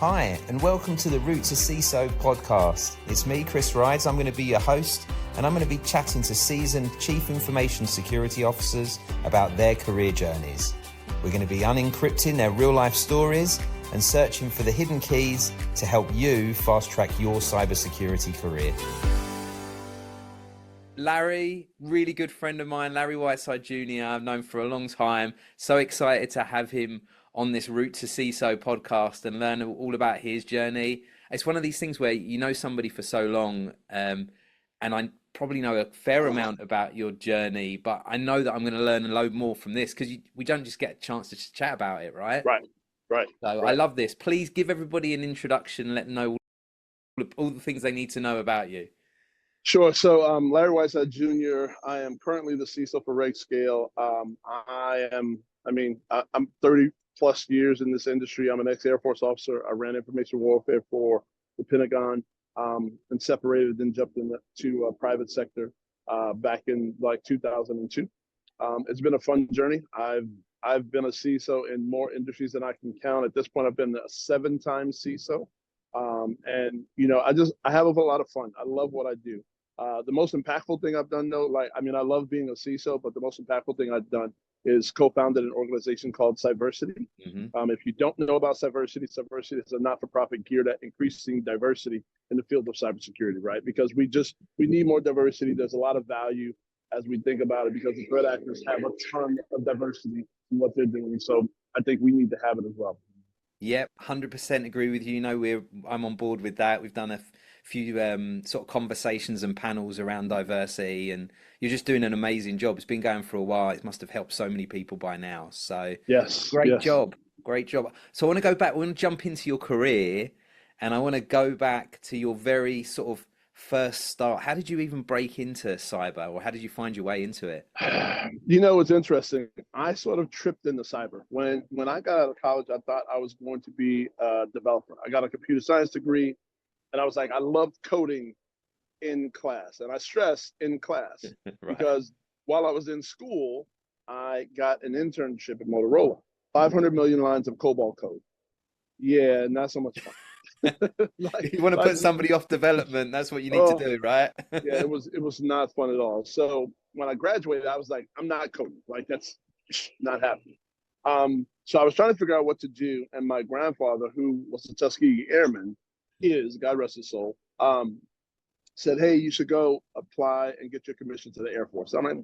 Hi, and welcome to the RootToCISO podcast. It's me, Chris Rides. I'm going to be your host, and I'm going to be chatting to seasoned Chief Information Security Officers about their career journeys. We're going to be unencrypting their real-life stories and searching for the hidden keys to help you fast-track your cybersecurity career. Larry, really good friend of mine, Larry Whiteside Jr. I've known for a long time. So excited to have him on this RootToCISO podcast and learn all about his journey. It's one of these things where you know somebody for so long, and I probably know a fair amount about your journey, but I know that I'm going to learn a load more from this because we don't just get a chance to just chat about it, right? Right. So I love this. Please give everybody an introduction, let them know all the things they need to know about you. Sure. So Larry Whiteside Jr. I am currently the CISO for RegScale. I'm 30 plus years in this industry. I'm an ex-Air Force officer. I ran information warfare for the Pentagon, and separated, then jumped into private sector back in like 2002. It's been a fun journey. I've been a CISO in more industries than I can count. At this point, I've been a 7-time CISO. And I have a lot of fun. I love what I do. The most impactful thing I've done, though, I love being a CISO, but the most impactful thing I've done is co-founded an organization called Cybersecurity. If you don't know about Cybersecurity is a not-for-profit geared at increasing diversity in the field of cybersecurity, right? Because we need more diversity. There's a lot of value as we think about it, because the threat actors have a ton of diversity in what they're doing. So I think we need to have it as well. Yep, 100% agree with you. I'm on board with that. We've done a few sort of conversations and panels around diversity, and you're just doing an amazing job. It's been going for a while. It must have helped so many people by now. So yes, great job. So I want to go back. I want to jump into your career, and I want to go back to your very sort of first start. How did you even break into cyber, or how did you find your way into it? It's interesting. I sort of tripped into cyber. When I got out of college, I thought I was going to be a developer. I got a computer science degree, and I was like, I loved coding in class. And I stress in class Right. because while I was in school, I got an internship at Motorola. 500 million lines of COBOL code. Yeah, not so much fun. You want to put somebody off development, that's what you need to do, right? Yeah, it was not fun at all. So when I graduated, I was like, I'm not coding. Like, that's not happening. So I was trying to figure out what to do, and my grandfather, who was a Tuskegee Airman, God rest his soul, said, "Hey, you should go apply and get your commission to the Air Force." I'm like,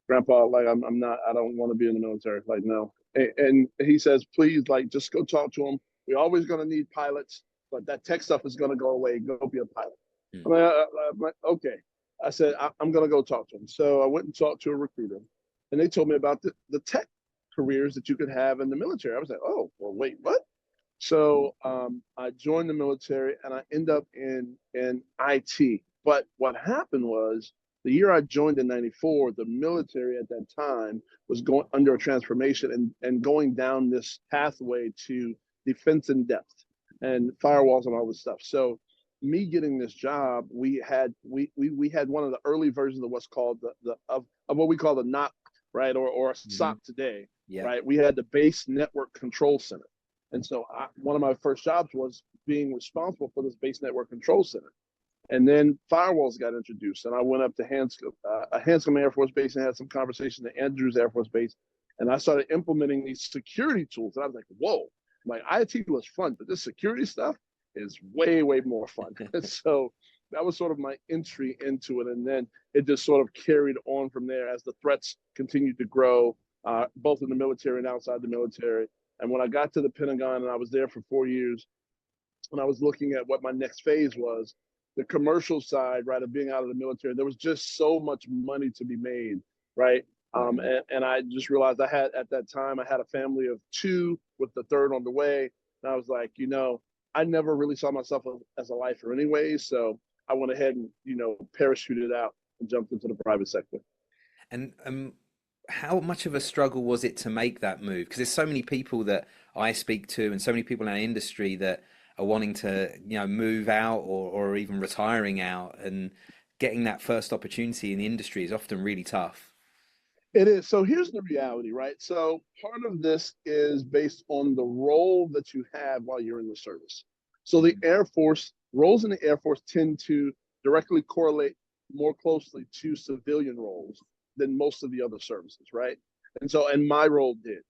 "Grandpa, like, I'm not. I don't want to be in the military. Like, no." And he says, "Please, like, just go talk to him. We're always going to need pilots, but that tech stuff is going to go away. Go be a pilot." I'm like, okay. I said, I'm going to go talk to him. So I went and talked to a recruiter, and they told me about the tech careers that you could have in the military. I was like, oh, well, wait, what? So I joined the military, and I ended up in IT. But what happened was, the year I joined in '94, the military at that time was going under a transformation and going down this pathway to defense in depth and firewalls and all this stuff. So me getting this job, we had one of the early versions of what's called of what we call the NOC, right, or a SOC today, right? We had the base network control center, and so one of my first jobs was being responsible for this base network control center. And then firewalls got introduced, and I went up to Hanscom Air Force Base and had some conversations at Andrews Air Force Base, and I started implementing these security tools. And I was like, whoa, like, IT was fun, but this security stuff is way, way more fun. And so that was sort of my entry into it. And then it just sort of carried on from there as the threats continued to grow, both in the military and outside the military. And when I got to the Pentagon, and I was there for 4 years, and I was looking at what my next phase was, the commercial side, right, of being out of the military, there was just so much money to be made, right? And I just realized at that time, I had a family of 2 with the third on the way. And I was like, I never really saw myself as a lifer anyway. So I went ahead and, parachuted out and jumped into the private sector. And how much of a struggle was it to make that move? Because there's so many people that I speak to, and so many people in our industry that are wanting to, move out or even retiring out, and getting that first opportunity in the industry is often really tough. It is. So here's the reality, right? So part of this is based on the role that you have while you're in the service. So the Mhm. Air Force, roles in the Air Force tend to directly correlate more closely to civilian roles than most of the other services, right? And my role did.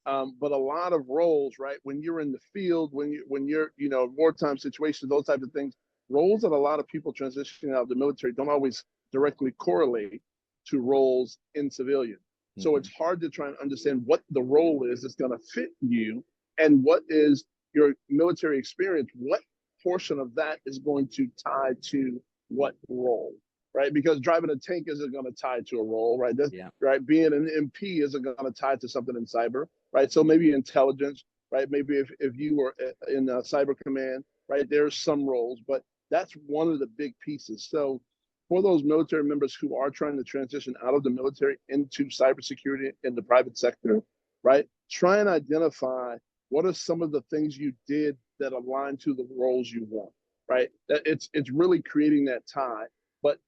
But a lot of roles, right? When you're in the field, when you're wartime situations, those types of things, roles that a lot of people transitioning out of the military don't always directly correlate to roles in civilian. So it's Mhm. hard to try and understand what the role is that's going to fit you and what is your military experience. What portion of that is going to tie to what role, right? Because driving a tank isn't going to tie to a role, right? That's Yeah. right. Being an MP isn't going to tie to something in cyber, right? So maybe intelligence, right? Maybe if you were in cyber command, right? There's some roles, but that's one of the big pieces. So for those military members who are trying to transition out of the military into cybersecurity in the private sector, right? Try and identify what are some of the things you did that align to the roles you want, right? That it's really creating that tie. But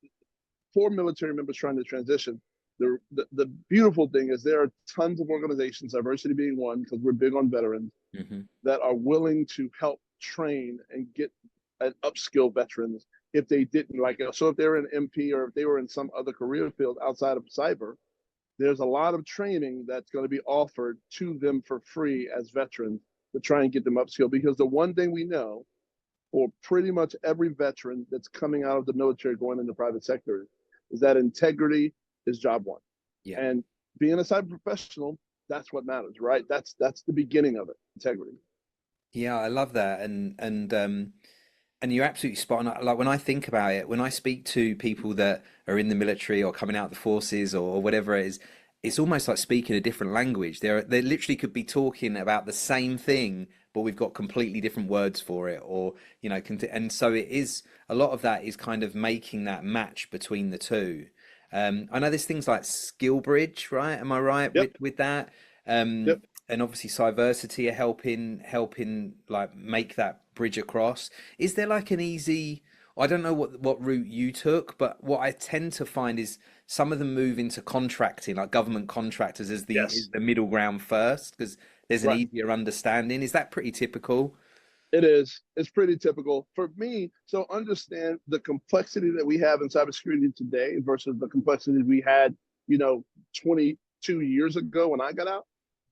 for military members trying to transition, the beautiful thing is there are tons of organizations, diversity being one, because we're big on veterans, Mhm. that are willing to help train and get and upskill veterans if they didn't like it. So if they're an MP or if they were in some other career field outside of cyber, there's a lot of training that's going to be offered to them for free as veterans to try and get them upskilled. Because the one thing we know for pretty much every veteran that's coming out of the military going into the private sector is that integrity is job one. Yeah. And being a cyber professional, that's what matters, right? That's the beginning of it, integrity. Yeah, I love that. And you're absolutely spot on. Like when I think about it, when I speak to people that are in the military or coming out of the forces or whatever it is, it's almost like speaking a different language. They literally could be talking about the same thing, but we've got completely different words for it, or and so it is a lot of that is kind of making that match between the two. I know there's things like skill bridge, right? Am I right Yep, with that? Um, yep. and obviously Cyversity are helping like make that bridge across. Is there like an easy, I don't know what route you took, but what I tend to find is some of them move into contracting, like government contractors as Yes. the middle ground first, because there's an Right. easier understanding. Is that pretty typical? It is. It's pretty typical for me. So understand the complexity that we have in cybersecurity today versus the complexity we had, you know, 22 years ago when I got out,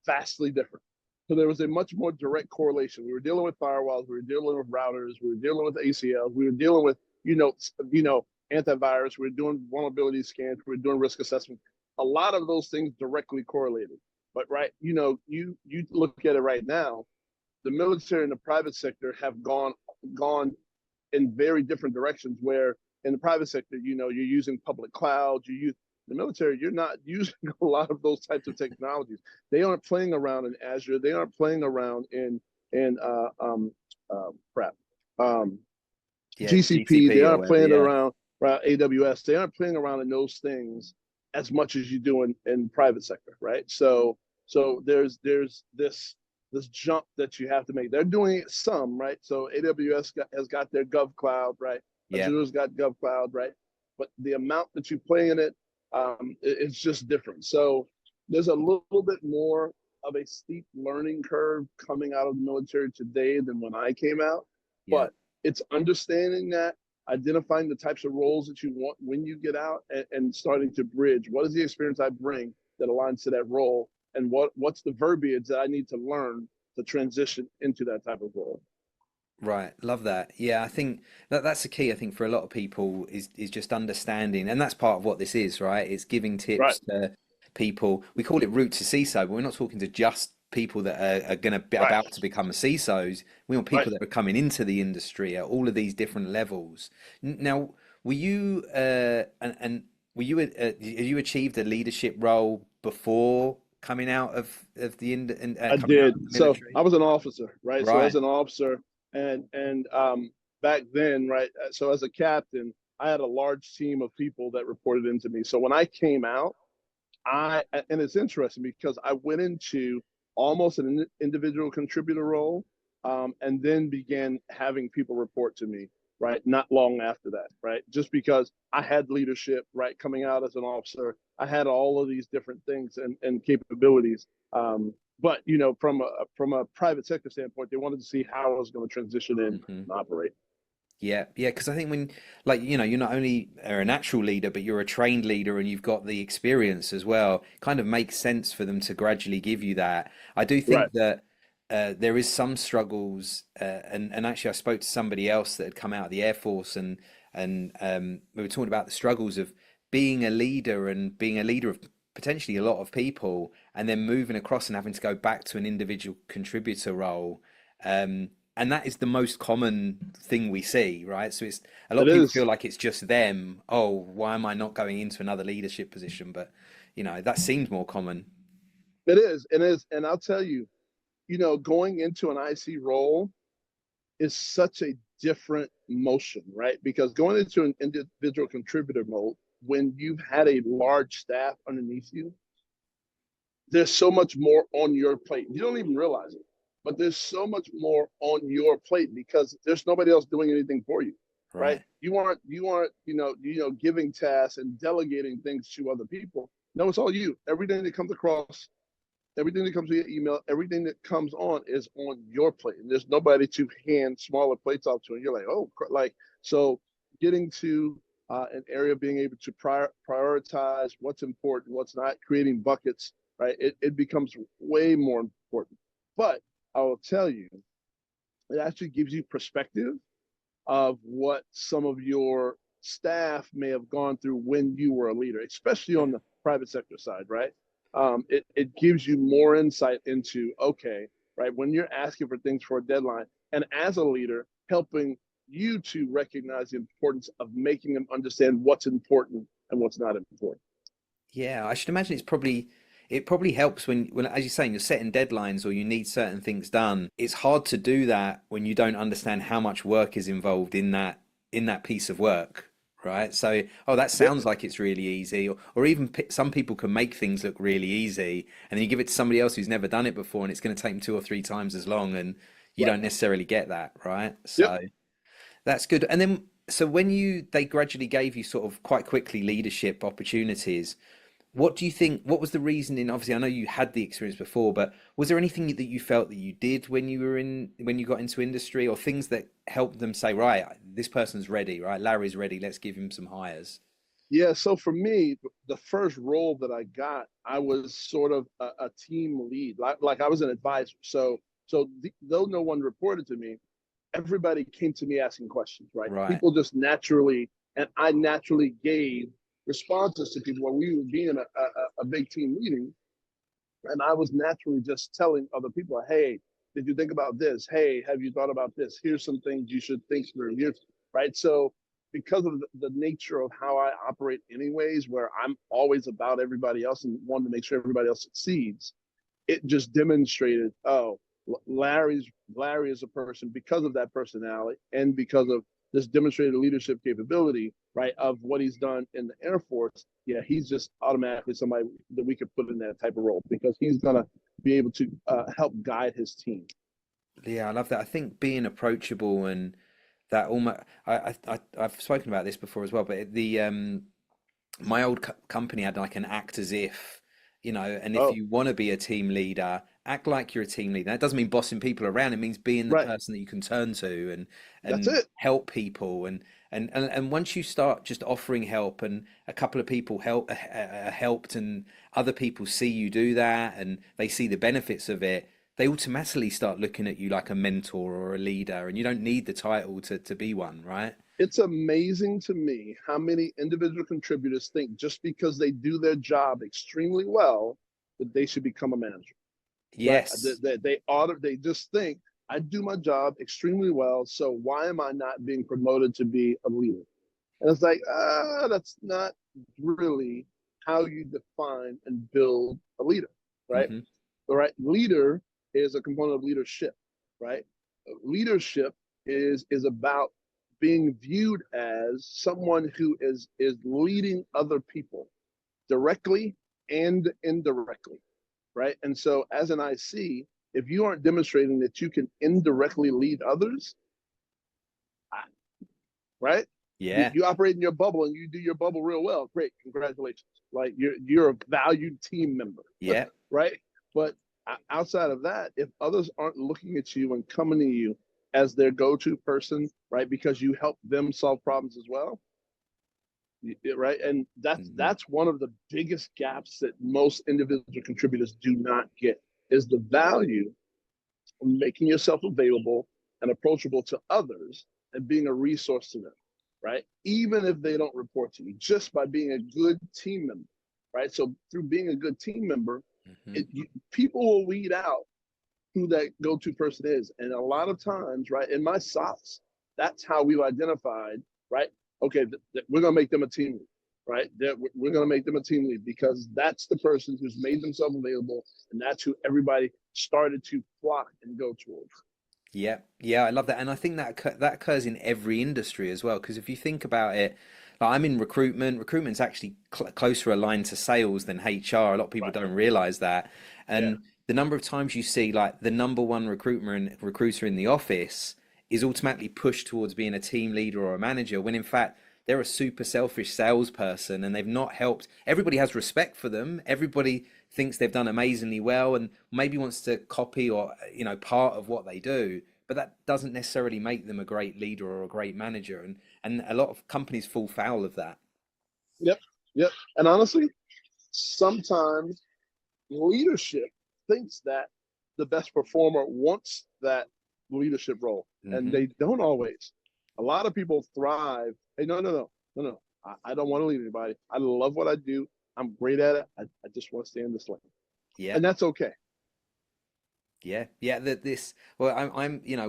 vastly different. So there was a much more direct correlation. We were dealing with firewalls, we were dealing with routers, we were dealing with ACLs, we were dealing with, antivirus, we were doing vulnerability scans, we were doing risk assessment. A lot of those things directly correlated. But right, you look at it right now, the military and the private sector have gone in very different directions. Where in the private sector, you're using public cloud, you use the military, you're not using a lot of those types of technologies. They aren't playing around in Azure. They aren't playing around crap, um, Yeah, GCP. They GCP or aren't whatever. playing Yeah, around AWS. They aren't playing around in those things as much as you do in private sector, right? So there's this jump that you have to make. They're doing it some, right? So has got their Gov Cloud, right? yeah, Azure's got Gov Cloud, right? But the amount that you play in it, it's just different. So there's a little bit more of a steep learning curve coming out of the military today than when I came out. yeah. But it's understanding that, identifying the types of roles that you want when you get out, and starting to bridge. What is the experience I bring that aligns to that role? And what's the verbiage that I need to learn to transition into that type of role? Right, love that. Yeah, I think that's the key. I think for a lot of people is just understanding, and that's part of what this is, right? It's giving Right, tips to people. We call it route to CISO, but we're not talking to just people that are going to be right, about to become a CISOs. We want right. people that are coming into the industry at all of these different levels. Now, were you and were you have you achieved a leadership role before coming out of I coming out did. of the So military? I was an officer, right? So as Right. an officer, and back then, right? So as a captain, I had a large team of people that reported into me. So when I came out, and it's interesting because I went into almost an individual contributor role, and then began having people report to me. right? Not long after that, right? Just because I had leadership, right? Coming out as an officer, I had all of these different things and capabilities. But from a private sector standpoint, they wanted to see how I was going to transition in Hmm. and operate. Yeah, yeah, because I think when, like, you're not only are a natural leader, but you're a trained leader and you've got the experience as well. Kind of makes sense for them to gradually give you that. I do Right. think that there is some struggles, and actually, I spoke to somebody else that had come out of the Air Force, and we were talking about the struggles of being a leader and being a leader of potentially a lot of people, and then moving across and having to go back to an individual contributor role. Um, and that is the most common thing we see, right? So it's a lot It of people feel is. like it's just them. Oh, why am I not going into another leadership position? But that seems more common. It is. It is. And I'll tell you, going into an IC role is such a different motion, right? Because going into an individual contributor mode, when you've had a large staff underneath you, there's so much more on your plate. You don't even realize it, but there's so much more on your plate because there's nobody else doing anything for you, right? Right. You aren't, giving tasks and delegating things to other people. No, it's all you. Everything that comes across, everything that comes via email, everything that comes on is on your plate. And there's nobody to hand smaller plates off to. And you're like, oh, so getting to an area of being able to prioritize what's important, what's not, creating buckets, right? It becomes way more important. But I will tell you, it actually gives you perspective of what some of your staff may have gone through when you were a leader, especially on the private sector side, right? It gives you more insight into, okay, right, when you're asking for things for a deadline, and as a leader, helping you to recognize the importance of making them understand what's important and what's not important. Yeah, I should imagine it probably helps when as you're saying you're setting deadlines or you need certain things done. It's hard to do that when you don't understand how much work is involved in that piece of work, right? So, oh, that Yep, sounds like it's really easy, or even some people can make things look really easy, and then you give it to somebody else who's never done it before, and it's going to take them two or three times as long, and you right. don't necessarily get that, right? Yep. So that's good. And then, so when they gradually gave you sort of quite quickly leadership opportunities. What do you think? What was the reasoning? Obviously, I know you had the experience before, but was there anything that you felt that you did when you got into industry, or things that helped them say, right, this person's ready, right? Larry's ready. Let's give him some hires. Yeah, so for me, the first role that I got, I was sort of a team lead, like I was an advisor. Though no one reported to me, everybody came to me asking questions, right? Right. People just naturally, and I naturally gave responses to people when we would be in a big team meeting, and I was naturally just telling other people, hey, did you think about this? Hey, have you thought about this? Here's some things you should think through. Here's, right. So because of the nature of how I operate anyways, where I'm always about everybody else and wanting to make sure everybody else succeeds, it just demonstrated, oh, Larry is a person because of that personality and because of this demonstrated leadership capability, right, of what he's done in the Air Force. Yeah, he's just automatically somebody that we could put in that type of role because he's gonna be able to help guide his team. Yeah, I love that. I think being approachable and that almost I've spoken about this before as well, but my old company had like an act as if, and if Oh, you want to be a team leader, act like you're a team leader. That doesn't mean bossing people around. It means being the right. person that you can turn to and That's and it. help people. And once you start just offering help, and a couple of people helped, and other people see you do that, and they see the benefits of it, they automatically start looking at you like a mentor or a leader, and you don't need the title to be one, right? It's amazing to me how many individual contributors think just because they do their job extremely well that they should become a manager. Right? Yes. They just think I do my job extremely well, so why am I not being promoted to be a leader? And it's like, that's not really how you define and build a leader, right? Hmm. All right, leader is a component of leadership, right? Leadership is about being viewed as someone who is leading other people directly and indirectly, right? And so as an IC, if you aren't demonstrating that you can indirectly lead others, right? Yeah. You operate in your bubble and you do your bubble real well. Great, congratulations. Like you're a valued team member, Yeah. right? But outside of that, if others aren't looking at you and coming to you as their go-to person, right, because you help them solve problems as well, right? And that's one of the biggest gaps that most individual contributors do not get is the value of making yourself available and approachable to others and being a resource to them, right? Even if they don't report to you, just by being a good team member, right? So through being a good team member, people will weed out who that go-to person is. And a lot of times, right, in my SOCs, that's how we've identified, right? Okay, we're going to make them a team lead, right? We're going to make them a team lead because that's the person who's made themselves available, and that's who everybody started to flock and go towards. Yeah, yeah, I love that, and I think that occurs in every industry as well. Because if you think about it, like I'm in recruitment. Recruitment's actually closer aligned to sales than HR. A lot of people Right. don't realize that, Yeah. and the number of times you see like the number one recruiter in the office is automatically pushed towards being a team leader or a manager, when in fact they're a super selfish salesperson and they've not helped. Everybody has respect for them. Everybody thinks they've done amazingly well and maybe wants to copy or part of what they do, but that doesn't necessarily make them a great leader or a great manager, and a lot of companies fall foul of that. Yep. Yep. And honestly, sometimes leadership thinks that the best performer wants that leadership role, and Hmm. they don't always. A lot of people thrive. Hey, no. I don't want to lead anybody. I love what I do. I'm great at it. I just want to stay in this lane, Yeah. and that's okay. Yeah, yeah. That this. Well,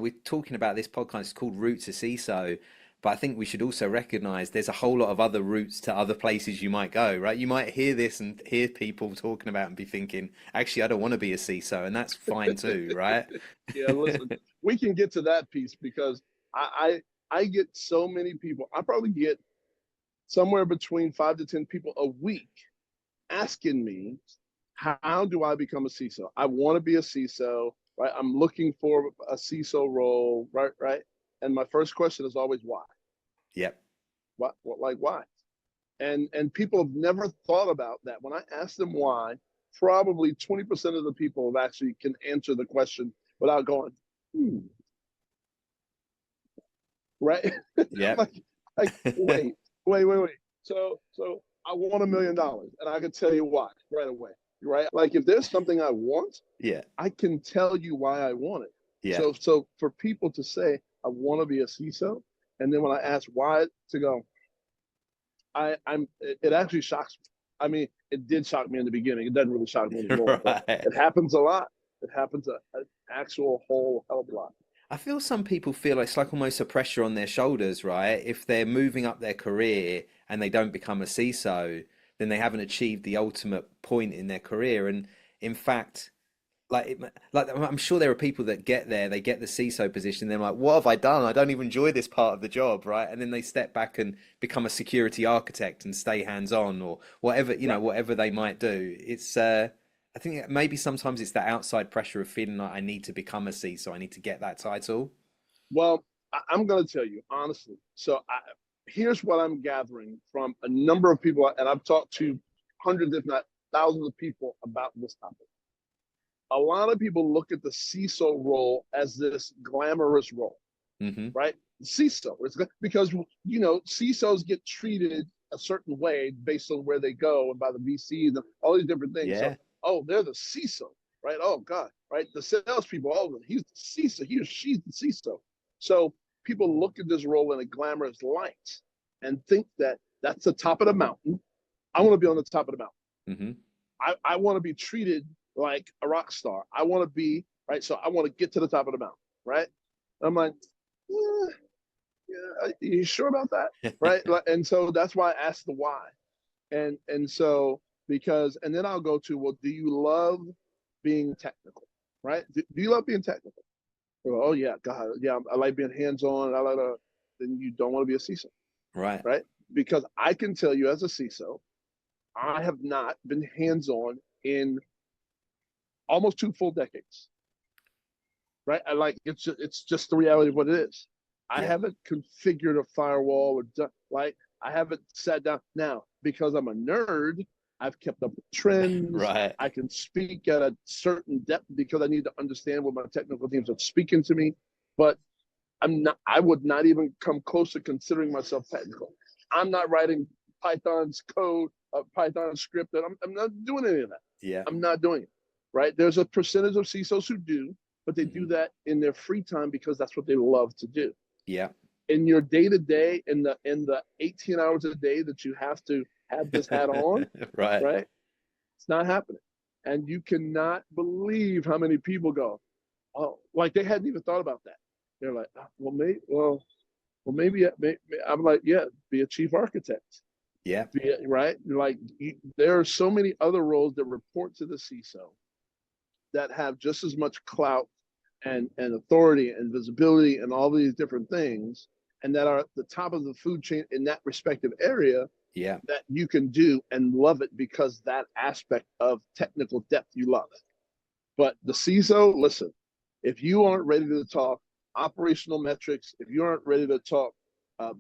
we're talking about this podcast. It's called Root to CISO, but I think we should also recognize there's a whole lot of other routes to other places you might go. Right? You might hear this and hear people talking about and be thinking, actually, I don't want to be a CISO, and that's fine too, right? Yeah, listen, we can get to that piece because I get so many people. I probably get somewhere between 5 to 10 people a week asking me, how do I become a CISO? I want to be a CISO, right? I'm looking for a CISO role, right? Right. And my first question is always why? Yep. What like why? And people have never thought about that. When I ask them why, probably 20% of the people have actually can answer the question without going, right? Yep. like, wait. So I want $1 million, and I can tell you why right away, right? Like if there's something I want, Yeah. I can tell you why I want it. Yeah. So for people to say I want to be a CISO, and then when I ask why, to go, it actually shocks me. I mean, it did shock me in the beginning. It doesn't really shock me anymore, but Right. it happens a lot. It happens an actual whole hell of a lot. I feel some people feel it's like almost a pressure on their shoulders, right? If they're moving up their career and they don't become a CISO, then they haven't achieved the ultimate point in their career. And in fact, like I'm sure there are people that get there, they get the CISO position, they're like, what have I done? I don't even enjoy this part of the job, right? And then they step back and become a security architect and stay hands-on or whatever, Right. whatever they might do. It's I think maybe sometimes it's that outside pressure of feeling like I need to become a CISO, I need to get that title. Well, I'm going to tell you honestly. Here's what I'm gathering from a number of people, and I've talked to hundreds, if not thousands, of people about this topic. A lot of people look at the CISO role as this glamorous role, Hmm. right? CISO, because CISOs get treated a certain way based on where they go and by the VCs and all these different things. So, Yeah. oh, they're the CISO, right? Oh God, right? The salespeople, oh, he's the CISO, he or she's the CISO. So people look at this role in a glamorous light and think that that's the top of the mountain. I want to be on the top of the mountain. Hmm. I want to be treated like a rock star. I want to be right. So I want to get to the top of the mountain, right? And I'm like, yeah, are you sure about that? Right. And so that's why I asked the why. And so because and then I'll go to, well, do you love being technical? Right? Do you love being technical? Well, oh yeah, God, yeah, I like being hands-on. I like then you don't want to be a CISO, Right. right? Because I can tell you as a CISO, I have not been hands-on in almost 2 full decades. Right? I like it's just the reality of what it is. I Yeah. haven't configured a firewall or done, like I haven't sat down. Now, because I'm a nerd, I've kept up with trends. Right. I can speak at a certain depth because I need to understand what my technical teams are speaking to me. But I would not even come close to considering myself technical. I'm not writing Python's code, Python script. I'm not doing any of that. Yeah. I'm not doing it. Right. There's a percentage of CISOs who do, but they do that in their free time because that's what they love to do. Yeah. In your day to day, in the 18 hours a day that you have to have this hat on, Right. right? It's not happening. And you cannot believe how many people go, oh, like they hadn't even thought about that. They're like, maybe I'm like, yeah, be a chief architect. Yeah. Right? Like there are so many other roles that report to the CISO that have just as much clout and authority and visibility and all these different things, and that are at the top of the food chain in that respective area. Yeah. That you can do and love it because that aspect of technical depth you love. But the CISO, listen, if you aren't ready to talk operational metrics, if you aren't ready to talk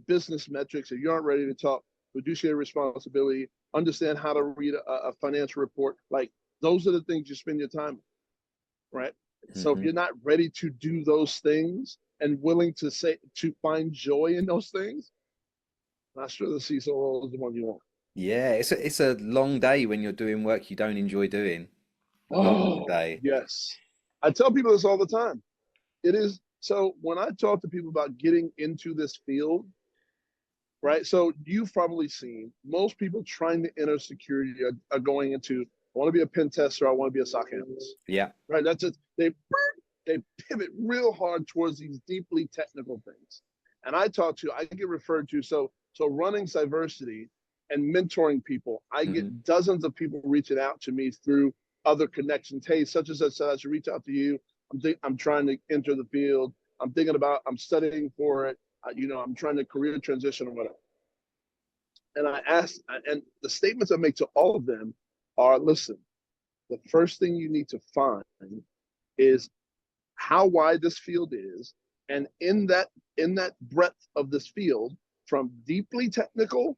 business metrics, if you aren't ready to talk fiduciary responsibility, understand how to read a financial report, like those are the things you spend your time with, right? So if you're not ready to do those things and willing to find joy in those things, I'm not sure the CISO role is the one you want. Yeah. It's a long day when you're doing work you don't enjoy doing. Long Oh, day. yes. I tell people this all the time. It is. So when I talk to people about getting into this field, right? So you've probably seen most people trying to enter security are going into, I want to be a pen tester, I want to be a SOC analyst, Yeah. right? That's it. They pivot real hard towards these deeply technical things. And I get referred to, so running Cybersecurity and mentoring people, I get dozens of people reaching out to me through other connections. Hey, such and such, I should reach out to you. I'm trying to enter the field. I'm studying for it. I'm trying to career transition or whatever. And and the statements I make to all of them are, listen, the first thing you need to find is how wide this field is, and in that breadth of this field, from deeply technical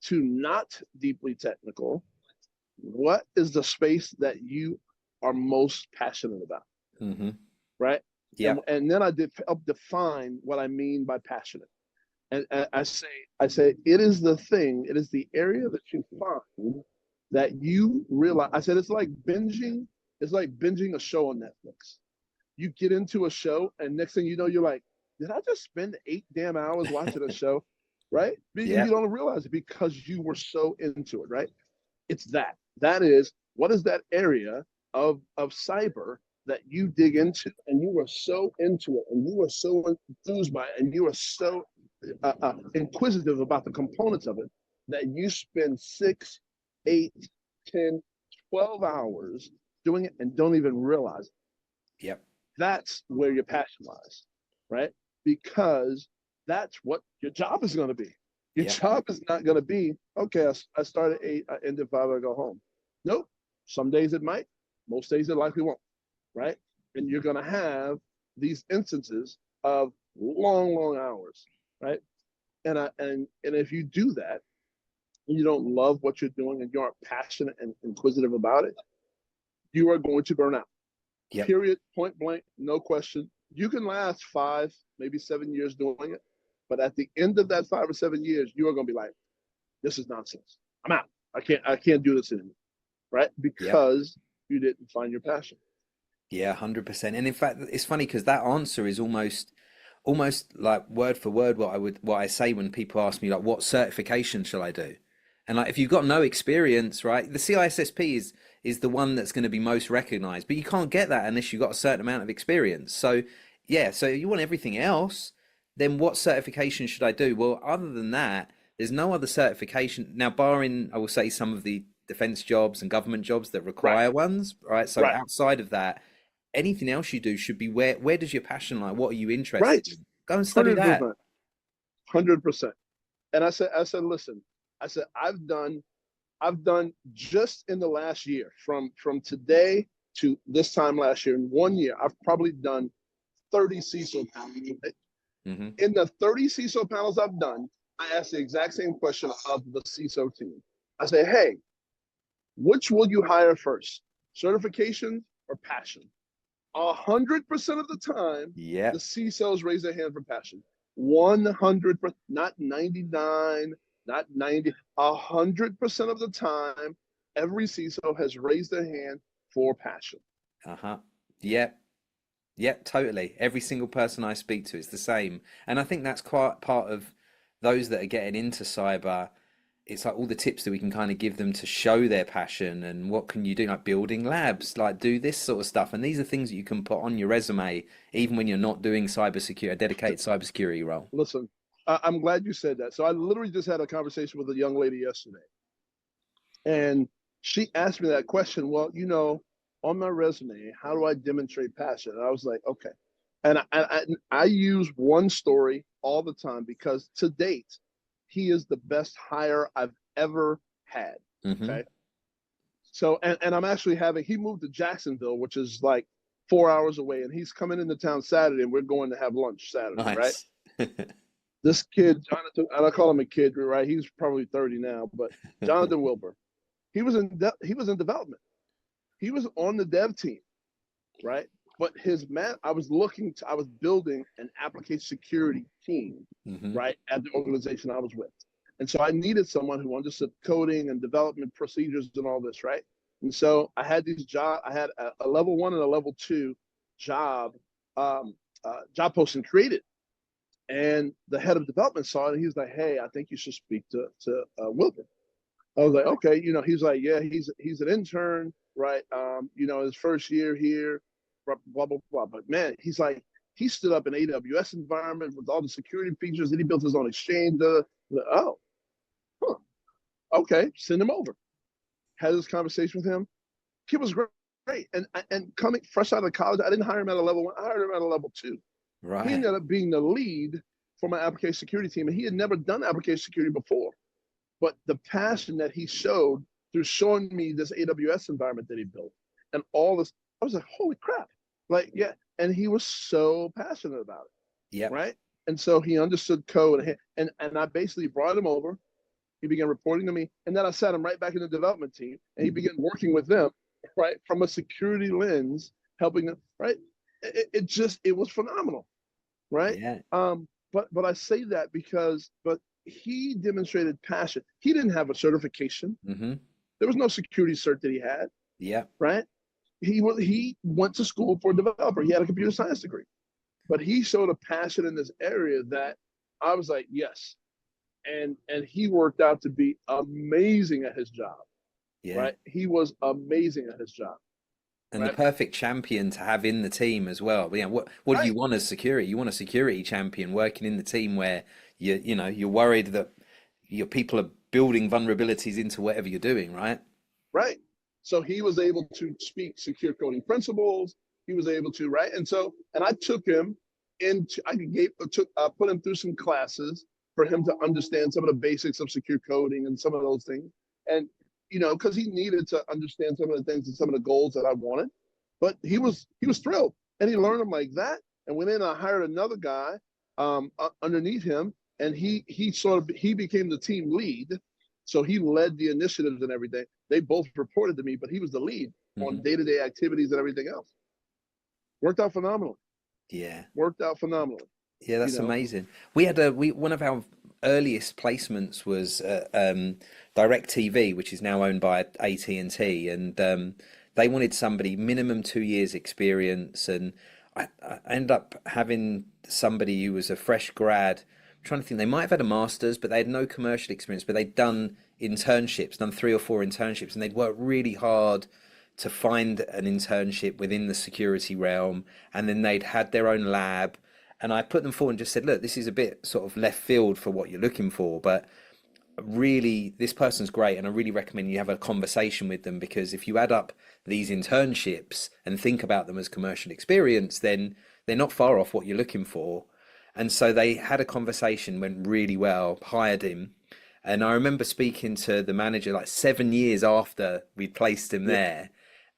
to not deeply technical, what is the space that you are most passionate about, right? Yeah. And then I help define what I mean by passionate. And I say it is the area that you find that you realize. I said it's like binging a show on Netflix. You get into a show, and next thing you know, you're like, did I just spend 8 damn hours watching a show? Right? Yeah. You don't realize it because you were so into it, right? It's that is, what is that area of cyber that you dig into, and you are so into it, and you are so enthused by it, and you are so inquisitive about the components of it, that you spend 6, 8, 10, 12 hours doing it and don't even realize it. Yep. That's where your passion lies, right? Because that's what your job is going to be. Your job is not going to be, okay, I start at 8, I end at 5, I go home. Nope. Some days it might, most days it likely won't, right? And you're going to have these instances of long hours, right? And if you do that, and you don't love what you're doing, and you aren't passionate and inquisitive about it, you are going to burn out. Yep. Period, point blank, no question. You can last 5, maybe 7 years doing it, but at the end of that 5 or 7 years, you are going to be like, this is nonsense. I'm out. I can't do this anymore, right? Because you didn't find your passion. Yeah, 100%. And in fact, it's funny because that answer is almost like word for word what I say when people ask me, like, what certification shall I do? And like, if you've got no experience, right, the CISSP is the one that's going to be most recognized, but you can't get that unless you've got a certain amount of experience. So yeah, so you want everything else, then what certification should I do? Well, other than that, there's no other certification now, barring, I will say, some of the defense jobs and government jobs that require ones, right? So outside of that, anything else you do should be where does your passion lie? What are you interested in? Go and study that. 100%. And I said, listen, I've done just in the last year, from today to this time last year, in 1 year, I've probably done 30 CISO Hmm. In the 30 CISO panels I've done, I ask the exact same question of the CISO team. I say, hey, which will you hire first, certification or passion? 100% of the time, Yeah. the CISOs raise their hand for passion. 100%, not 99, not 90, 100% of the time, every CISO has raised their hand for passion. Uh-huh. Yeah. Yeah, totally. Every single person I speak to is the same. And I think that's quite part of those that are getting into cyber. It's like all the tips that we can kind of give them to show their passion and what can you do, like building labs, like do this sort of stuff. And these are things that you can put on your resume, even when you're not doing cybersecurity, a dedicated cybersecurity role. Listen, I'm glad you said that. So I literally just had a conversation with a young lady yesterday, and she asked me that question. Well, on my resume, how do I demonstrate passion? And I was like, okay. And I use one story all the time because to date, he is the best hire I've ever had. Hmm. Okay. So, and I'm actually he moved to Jacksonville, which is like 4 hours away, and he's coming into town Saturday, and we're going to have lunch Saturday, right? Nice. This kid, Jonathan, and I call him a kid, right? He's probably 30 now, but Jonathan Wilbur, he was in development. He was on the dev team, right? But I was building an application security team, Hmm. right, at the organization I was with. And so I needed someone who understood coding and development procedures and all this, right? And so I had I had a level 1 and a level 2 job, job posting created. And the head of development saw it, and he was like, "Hey, I think you should speak to Wilbur." I was like, "Okay," he's like, "Yeah, he's an intern, right? His first year here, blah blah blah." But man, he's like, he stood up an AWS environment with all the security features, and he built his own exchange. Like, oh, huh, okay, send him over. Had this conversation with him. Kid was great, and coming fresh out of college, I didn't hire him at a level 1. I hired him at a level 2. He Right. ended up being the lead for my application security team, and he had never done application security before. But the passion that he showed through showing me this AWS environment that he built and all this, I was like, holy crap. Like, yeah. And he was so passionate about it, Yep. right? And so he understood code, and I basically brought him over. He began reporting to me, and then I sat him right back in the development team, and he began working with them, right, from a security lens, helping them, right? It was phenomenal, right? Yeah. But I say that but he demonstrated passion. He didn't have a certification. Hmm. There was no security cert that he had, Yep. right? He went to school for a developer. He had a computer science degree, but he showed a passion in this area that I was like, yes. And he worked out to be amazing at his job, Yeah. right? He was amazing at his job, And the right? perfect champion to have in the team as well. But, what do you Right. want as security? You want a security champion working in the team where you're worried that your people are building vulnerabilities into whatever you're doing, right? Right. So he was able to speak secure coding principles. He was able to, right? And I took him put him through some classes for him to understand some of the basics of secure coding and some of those things. And, because he needed to understand some of the things and some of the goals that I wanted. But he was thrilled, and he learned them like that. And went in, I hired another guy underneath him, and he became the team lead. So he led the initiatives and everything. They both reported to me, but he was the lead on Hmm. day-to-day activities and everything else. Worked out phenomenally. Yeah. Worked out phenomenally. Yeah, You that's know, amazing. We one of our earliest placements was DirecTV, which is now owned by AT&T, and they wanted somebody minimum 2 years experience, and I ended up having somebody who was a fresh grad. I'm trying to think, they might have had a master's, but they had no commercial experience, but they'd done internships, done 3 or 4 internships, and they'd worked really hard to find an internship within the security realm, and then they'd had their own lab. And I put them forward and just said, look, this is a bit sort of left field for what you're looking for, but really, this person's great, and I really recommend you have a conversation with them, because if you add up these internships and think about them as commercial experience, then they're not far off what you're looking for. And so they had a conversation, went really well, hired him. And I remember speaking to the manager like 7 years after we placed him yeah, there,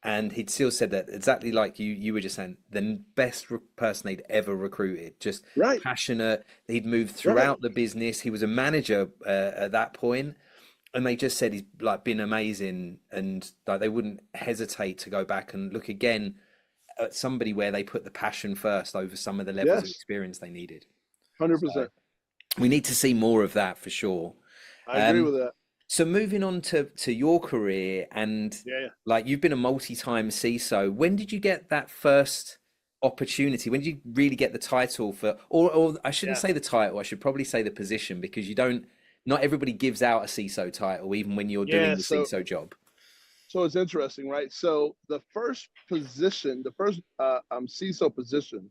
And he'd still said that exactly like you were just saying, the best person they'd ever recruited, just Right. passionate. He'd moved Right. throughout the business. He was a manager at that point, and they just said he's like been amazing, and like they wouldn't hesitate to go back and look again at somebody where they put the passion first over some of the levels of Yes. experience they needed. So 100%. we need to see more of that for sure. I agree Um, with that. so moving on to your career, and Yeah. Yeah. like you've been a multi-time CISO. When did you get that first opportunity? When did you really get the title for, or I shouldn't Yeah. say the title, I should probably say the position, because you don't, not everybody gives out a CISO title, even when you're doing Yeah. the So CISO job. so it's interesting, right? So the first position, the first CISO position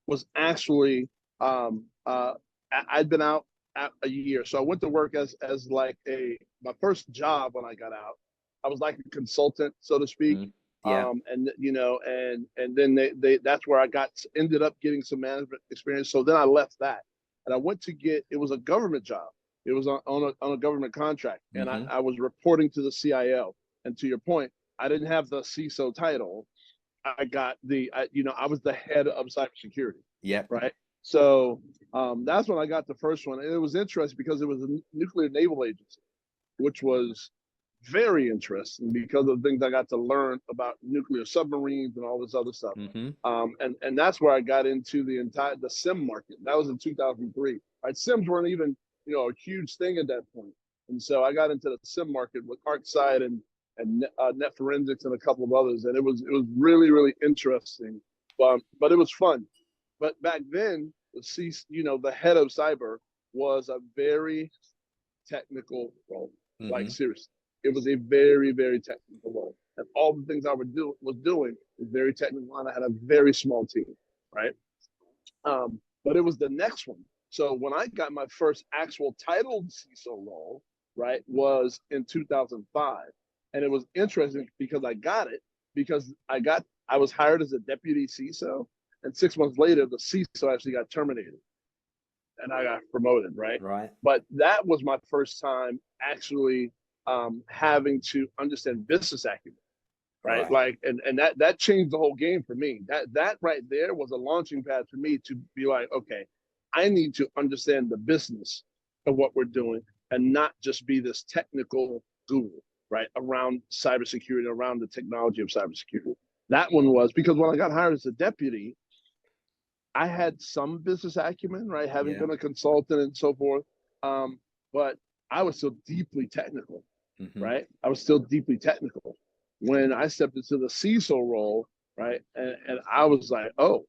was actually I'd been out a year, so I went to work as like my first job when I got out. I was like a consultant, so to speak, Mhm. Yeah. and and then they that's where I got ended up getting some management experience. So then I left that, and I went to get it was a government job. It was on a government contract, and Hmm. I was reporting to the CIO. And to your point, I didn't have the CISO title. I got I was the head of cybersecurity, Yep. right? So that's when I got the first one. And it was interesting because it was a nuclear naval agency, which was very interesting because of the things I got to learn about nuclear submarines and all this other stuff. Hmm. And that's where I got into the SIM market. That was in 2003. Right, SIMs weren't even a huge thing at that point, and so I got into the SIM market with ArcSight and Net Forensics and a couple of others, and it was really interesting, but it was fun. But back then, the head of cyber was a very technical role. Like Hmm. seriously, it was a very technical role, and all the things I was doing was very technical, and I had a very small team, right? But it was the next one. So when I got my first actual titled CISO role, right, was in 2005, and it was interesting because I was hired as a deputy CISO, and 6 months later the CISO actually got terminated, and I got promoted, right? Right. But that was my first time actually having to understand business acumen, right? Right. Like, and that changed the whole game for me. That right there was a launching pad for me to be like, okay, I need to understand the business of what we're doing and not just be this technical guru, right? Around cybersecurity, around the technology of cybersecurity. That one was because when I got hired as a deputy, I had some business acumen, right? Having Yeah. been a consultant and so forth. But I was still deeply technical, Hmm. right? I was still deeply technical when I stepped into the CISO role, right? And I was like, oh,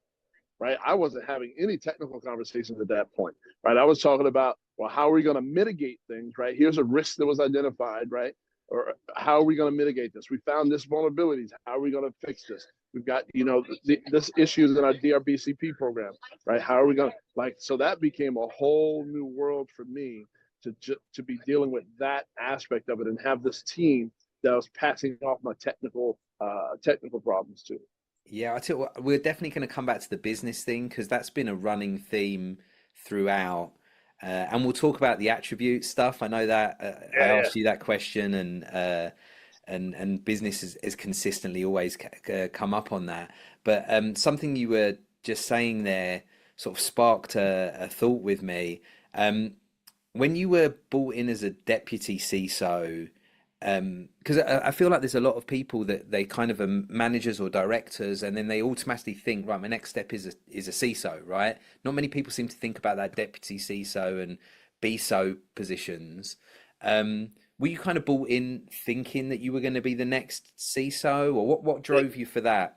right? I wasn't having any technical conversations at that point, right? I was talking about, well, how are we going to mitigate things, right? Here's a risk that was identified, right? Or how are we going to mitigate this? We found this vulnerabilities. How are we going to fix this? We've got, this issues in our DRBCP program, right? How are we going to so that became a whole new world for me to be dealing with that aspect of it and have this team that was passing off my technical problems to. Yeah, I tell you what, we're definitely going to come back to the business thing because that's been a running theme throughout. And we'll talk about the attribute stuff. I know that I Yeah, asked you that question, and business has consistently always come up on that. But something you were just saying there sort of sparked a thought with me. Um, when you were brought in as a deputy CISO, because I feel like there's a lot of people that they kind of are managers or directors, and then they automatically think, right, my next step is a CISO, right? Not many people seem to think about that deputy CISO and BISO positions. Were you kind of brought in thinking that you were going to be the next CISO, or what yeah. drove you for that?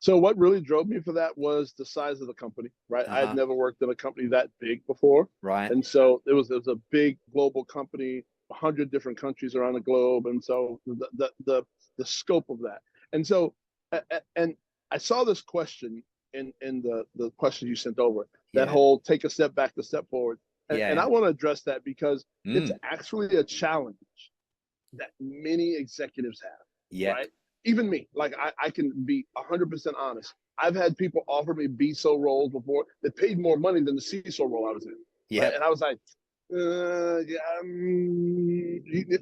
So what really drove me for that was the size of the company, right? I had Uh-huh. never worked in a company that big before. Right. And so it was a big global company, 100 different countries around the globe. And so the scope of that. And so, and I saw this question in the question you sent over, that Yeah. whole take a step back to step forward. And I Yeah. want to address that because it's Mm. actually a challenge that many executives have, Yep. right? Even me, like I can be 100% honest. I've had people offer me BSO roles before that paid more money than the CISO role I was in, right? Yep. And I was like, yeah,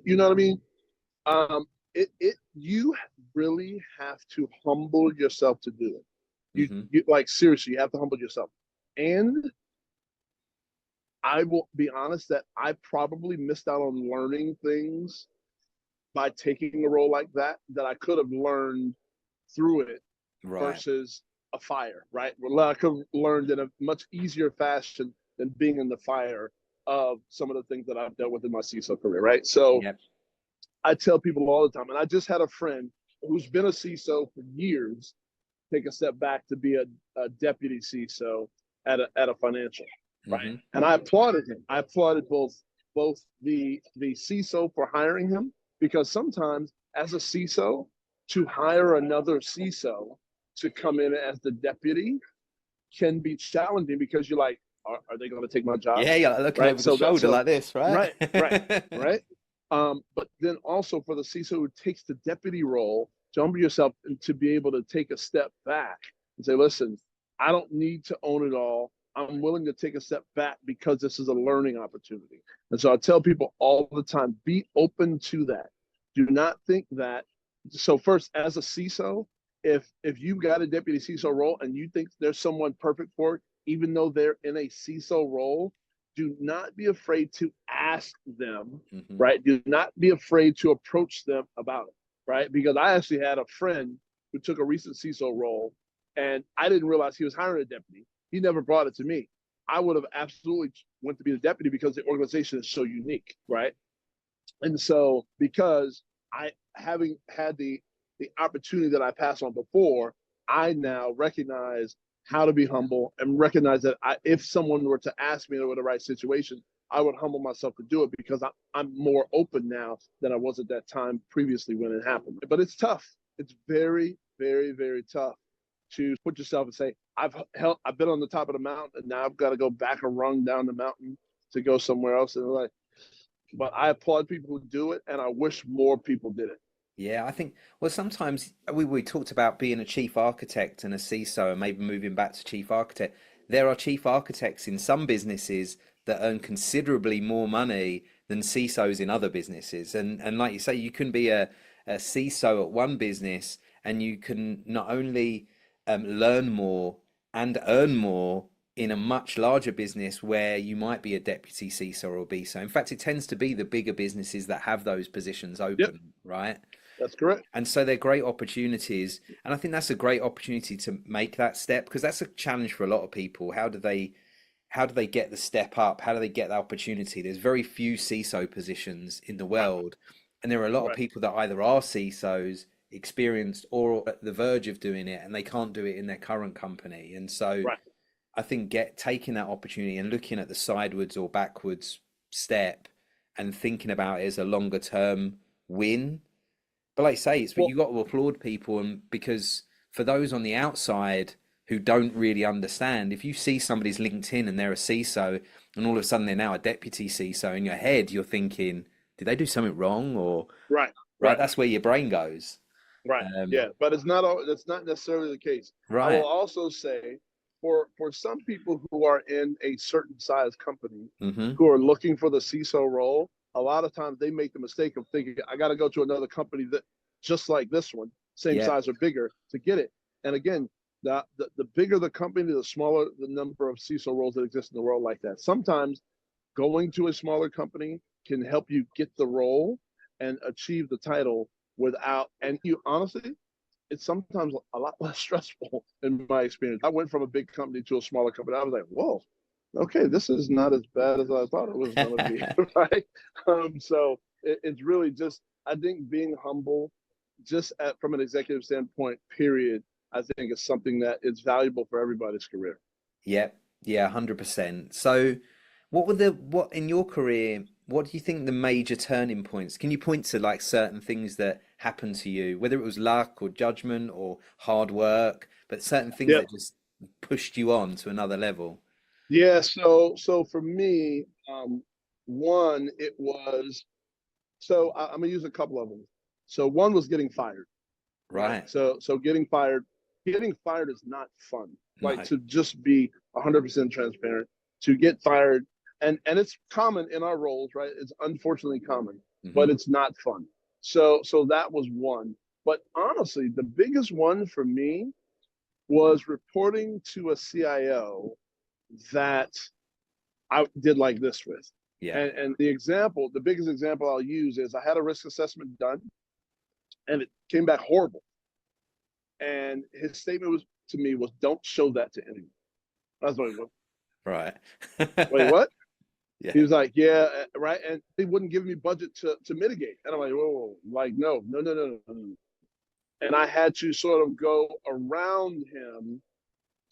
you know what I mean? Um, you really have to humble yourself to do it. Hmm. You like seriously, you have to humble yourself. And I will be honest that I probably missed out on learning things by taking a role like that I could have learned through it Right. versus a fire, right? Well, I could have learned in a much easier fashion than being in the fire of some of the things that I've dealt with in my CISO career, right? So Yep. I tell people all the time, and I just had a friend who's been a CISO for years take a step back to be a deputy CISO at a financial, right? Hmm. And I applauded him. I applauded both the CISO for hiring him, because sometimes as a CISO, to hire another CISO to come in as the deputy can be challenging, because you're like, are they going to take my job? Yeah, you're looking Right. over the shoulder like this, right? Right, right, right. But then also for the CISO who takes the deputy role, to humble yourself and to be able to take a step back and say, listen, I don't need to own it all. I'm willing to take a step back because this is a learning opportunity. And so I tell people all the time, be open to that. Do not think that. So first, as a CISO, if you've got a deputy CISO role and you think there's someone perfect for it, even though they're in a CISO role, do not be afraid to ask them, Hmm. right? Do not be afraid to approach them about it, right? Because I actually had a friend who took a recent CISO role, and I didn't realize he was hiring a deputy. He never brought it to me. I would have absolutely went to be the deputy because the organization is so unique, right? And so because I, having had the opportunity that I passed on before, I now recognize how to be humble and recognize that if someone were to ask me over the right situation, I would humble myself to do it, because I'm more open now than I was at that time previously when it happened. But it's tough. It's very, very, very tough to put yourself and say, I've been on the top of the mountain, and now I've got to go back a rung down the mountain to go somewhere else. And like, but I applaud people who do it, and I wish more people did it. Yeah, I think, well, sometimes we talked about being a chief architect and a CISO and maybe moving back to chief architect. There are chief architects in some businesses that earn considerably more money than CISOs in other businesses. And like you say, you can be a CISO at one business and you can not only learn more and earn more in a much larger business where you might be a deputy CISO or a BISO. In fact, it tends to be the bigger businesses that have those positions Yep, open, right? that's correct. And so they're great opportunities. And I think that's a great opportunity to make that step, because that's a challenge for a lot of people. How do they get the step up? How do they get the opportunity? There's very few CISO positions in the Right, world. And there are a lot of right, people that either are CISOs, experienced, or at the verge of doing it, and they can't do it in their current company. And so right. I think taking that opportunity and looking at the sidewards or backwards step and thinking about it as a longer term win. But like I say, but Well, you got to applaud people, and because for those on the outside who don't really understand, if you see somebody's LinkedIn and they're a CISO, and all of a sudden they're now a deputy CISO, in your head you're thinking, did they do something wrong? Or right, right, right, that's where your brain goes. right. Um, Yeah, but it's not all. That's not necessarily the case. I will right. also say, for some people who are in a certain size company Hmm. who are looking for the CISO role, a lot of times they make the mistake of thinking, I got to go to another company that just like this one, same Yeah. size or bigger, to get it. And again, the bigger the company, the smaller the number of CISO roles that exist in the world like that. Sometimes going to a smaller company can help you get the role and achieve the title without, and you honestly, it's sometimes a lot less stressful in my experience. I went from a big company to a smaller company. I was like, whoa, okay, this is not as bad as I thought it was going to be, right? So it's really just, I think being humble, from an executive standpoint, period, I think is something that is valuable for everybody's career. Yeah, yeah, 100%. So, what in your career, what do you think the major turning points? Can you point to like certain things that happened to you, whether it was luck or judgment or hard work, but certain things Yeah, that just pushed you on to another level? yeah. So for me, one, it was, I'm gonna use a couple of them. So one was getting fired, right? Right. So getting fired is not fun. Like, No. to just be 100% transparent, to get fired, and it's common in our roles, right? It's unfortunately common, but Hmm. it's not fun. So that was one. But honestly, the biggest one for me was reporting to a CIO that I did like this with. Yeah. And the biggest example I'll use is I had a risk assessment done and it came back horrible. And his statement was to me was, "Don't show that to anyone." I was like, Right. "Wait, what?" He Yeah. was like, "Yeah, right." And they wouldn't give me budget to mitigate. And I'm like, "Whoa, like, no, no, no, no, no." And I had to sort of go around him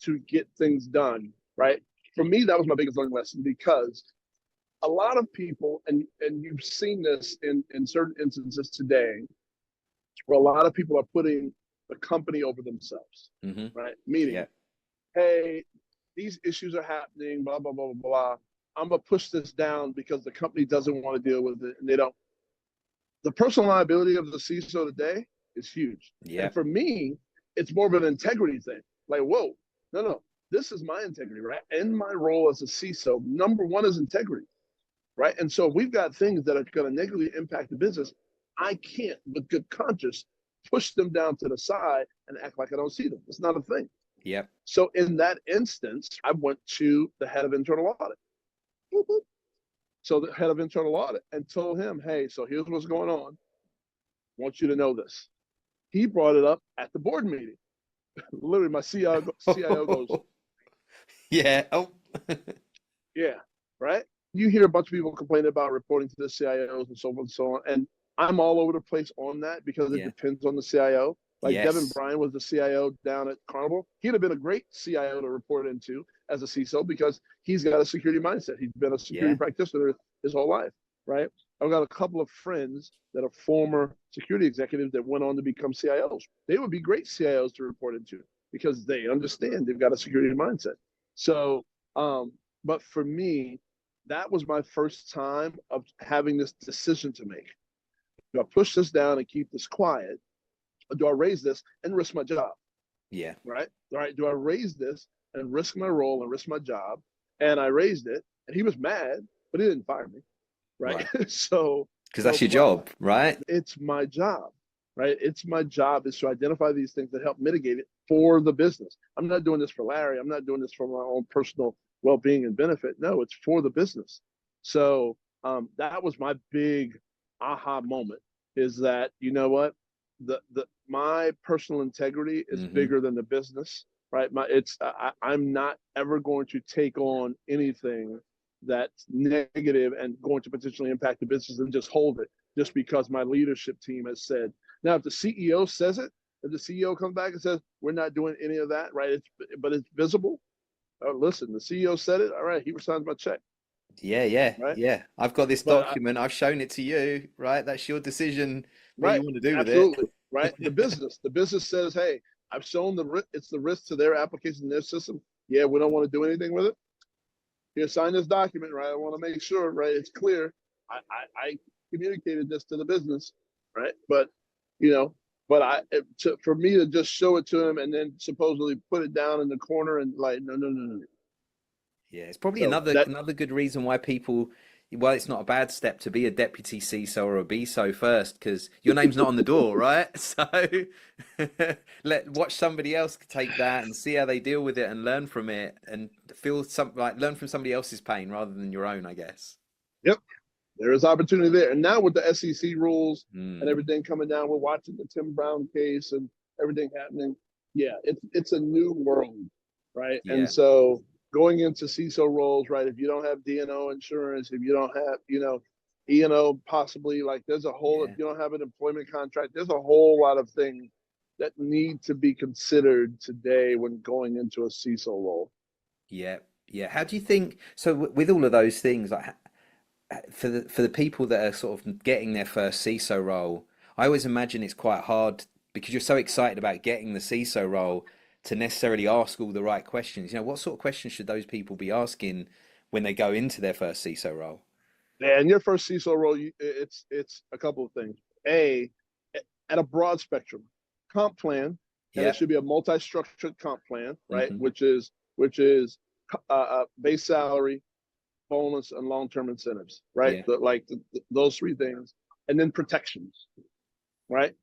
to get things done, right? For me, that was my biggest learning lesson because a lot of people, and you've seen this in certain instances today, where a lot of people are putting the company over themselves, Hmm. right? Meaning, Yeah. hey, these issues are happening, blah, blah, blah, blah, blah. I'm going to push this down because the company doesn't want to deal with it and they don't. The personal liability of the CISO today is huge. Yeah. And for me, it's more of an integrity thing. Like, whoa, no, no, this is my integrity, right? And my role as a CISO, number one is integrity, right? And so if we've got things that are going to negatively impact the business, I can't, with good conscience, push them down to the side and act like I don't see them. It's not a thing. Yeah. So in that instance, I went to the head of internal audit. Boop, boop. So the head of internal audit and told him, hey, so here's what's going on. I want you to know this. He brought it up at the board meeting. Literally, my CIO goes, Yeah. Oh. yeah, right? You hear a bunch of people complaining about reporting to the CIOs and so on and so on. And I'm all over the place on that because it Yeah. depends on the CIO. Like Devin Yes. Bryan was the CIO down at Carnival. He'd have been a great CIO to report into as a CISO because he's got a security mindset. He's been a security Yeah. practitioner his whole life, right? I've got a couple of friends that are former security executives that went on to become CIOs. They would be great CIOs to report into because they understand they've got a security mindset. So, but for me, that was my first time of having this decision to make. Do I push this down and keep this quiet? Or do I raise this and risk my job? Yeah. Right? All right. Do I raise this and risk my role and risk my job? And I raised it, and he was mad, but he didn't fire me. Right. Right. So Because no that's your problem. job, right? It's my job. Right. It's my job is to identify these things that help mitigate it for the business. I'm not doing this for Larry. I'm not doing this for my own personal well-being and benefit. No, it's for the business. So that was my big aha moment is that, you know what, my personal integrity is Hmm. bigger than the business, right? I'm not ever going to take on anything that's negative and going to potentially impact the business and just hold it just because my leadership team has said. Now, if the CEO says it, if the CEO comes back and says we're not doing any of that, right? But it's visible. Oh, listen, the CEO said it. All right, he signs my check, Yeah, yeah, right? yeah. I've got this But document. I've shown it to you, right? That's your decision what you right, want to do with it. absolutely, right. The business says, hey, I've shown it's the risk to their application, their system. Yeah, we don't want to do anything with it. Here, sign this document, right? I want to make sure, right? It's clear. I communicated this to the business, right? But you know, for me to just show it to him and then supposedly put it down in the corner and like, no, no, no, no. Yeah, it's probably So another that another good reason why people, well, it's not a bad step to be a deputy CISO or a BISO first, because your name's not on the door, right? So watch somebody else take that and see how they deal with it and learn from it and feel some like learn from somebody else's pain rather than your own, I guess. yep, there is opportunity there. And now with the SEC rules and Mm, everything coming down, we're watching the Tim Brown case and everything happening. Yeah, it's a new world, right? And yeah, so going into CISO roles, right? If you don't have D&O insurance, if you don't have, E&O possibly, like there's a whole, if yeah, you don't have an employment contract, there's a whole lot of things that need to be considered today when going into a CISO role. yeah, yeah. How do you think? So with all of those things, like for the people that are sort of getting their first CISO role, I always imagine it's quite hard because you're so excited about getting the CISO role to necessarily ask all the right questions. What sort of questions should those people be asking when they go into their first CISO role? And your first CISO role, it's a couple of things. A, at a broad spectrum, comp plan, and it Yeah. should be a multi-structured comp plan, right? Hmm. Which is base salary, bonus, and long-term incentives, right? Yeah. Those three things, and then protections, right?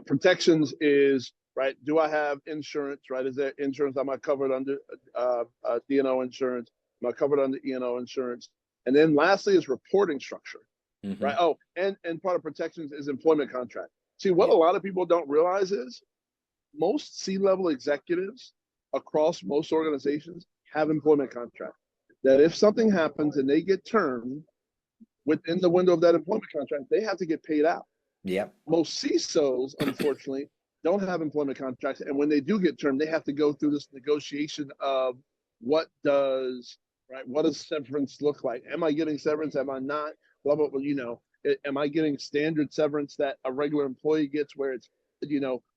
Protections is, right, do I have insurance, right? Is there insurance? Am I covered under D&O insurance? Am I covered under E&O insurance? And then lastly is reporting structure, right? Oh, and part of protections is employment contract. See, what a lot of people don't realize is most C-level executives across most organizations have employment contract. That if something happens and they get termed within the window of that employment contract, they have to get paid out. Yep. Most CISOs, unfortunately, don't have employment contracts. And when they do get termed, they have to go through this negotiation of what does severance look like? Am I getting severance? Am I not? Blah, blah, blah, am I getting standard severance that a regular employee gets where it's,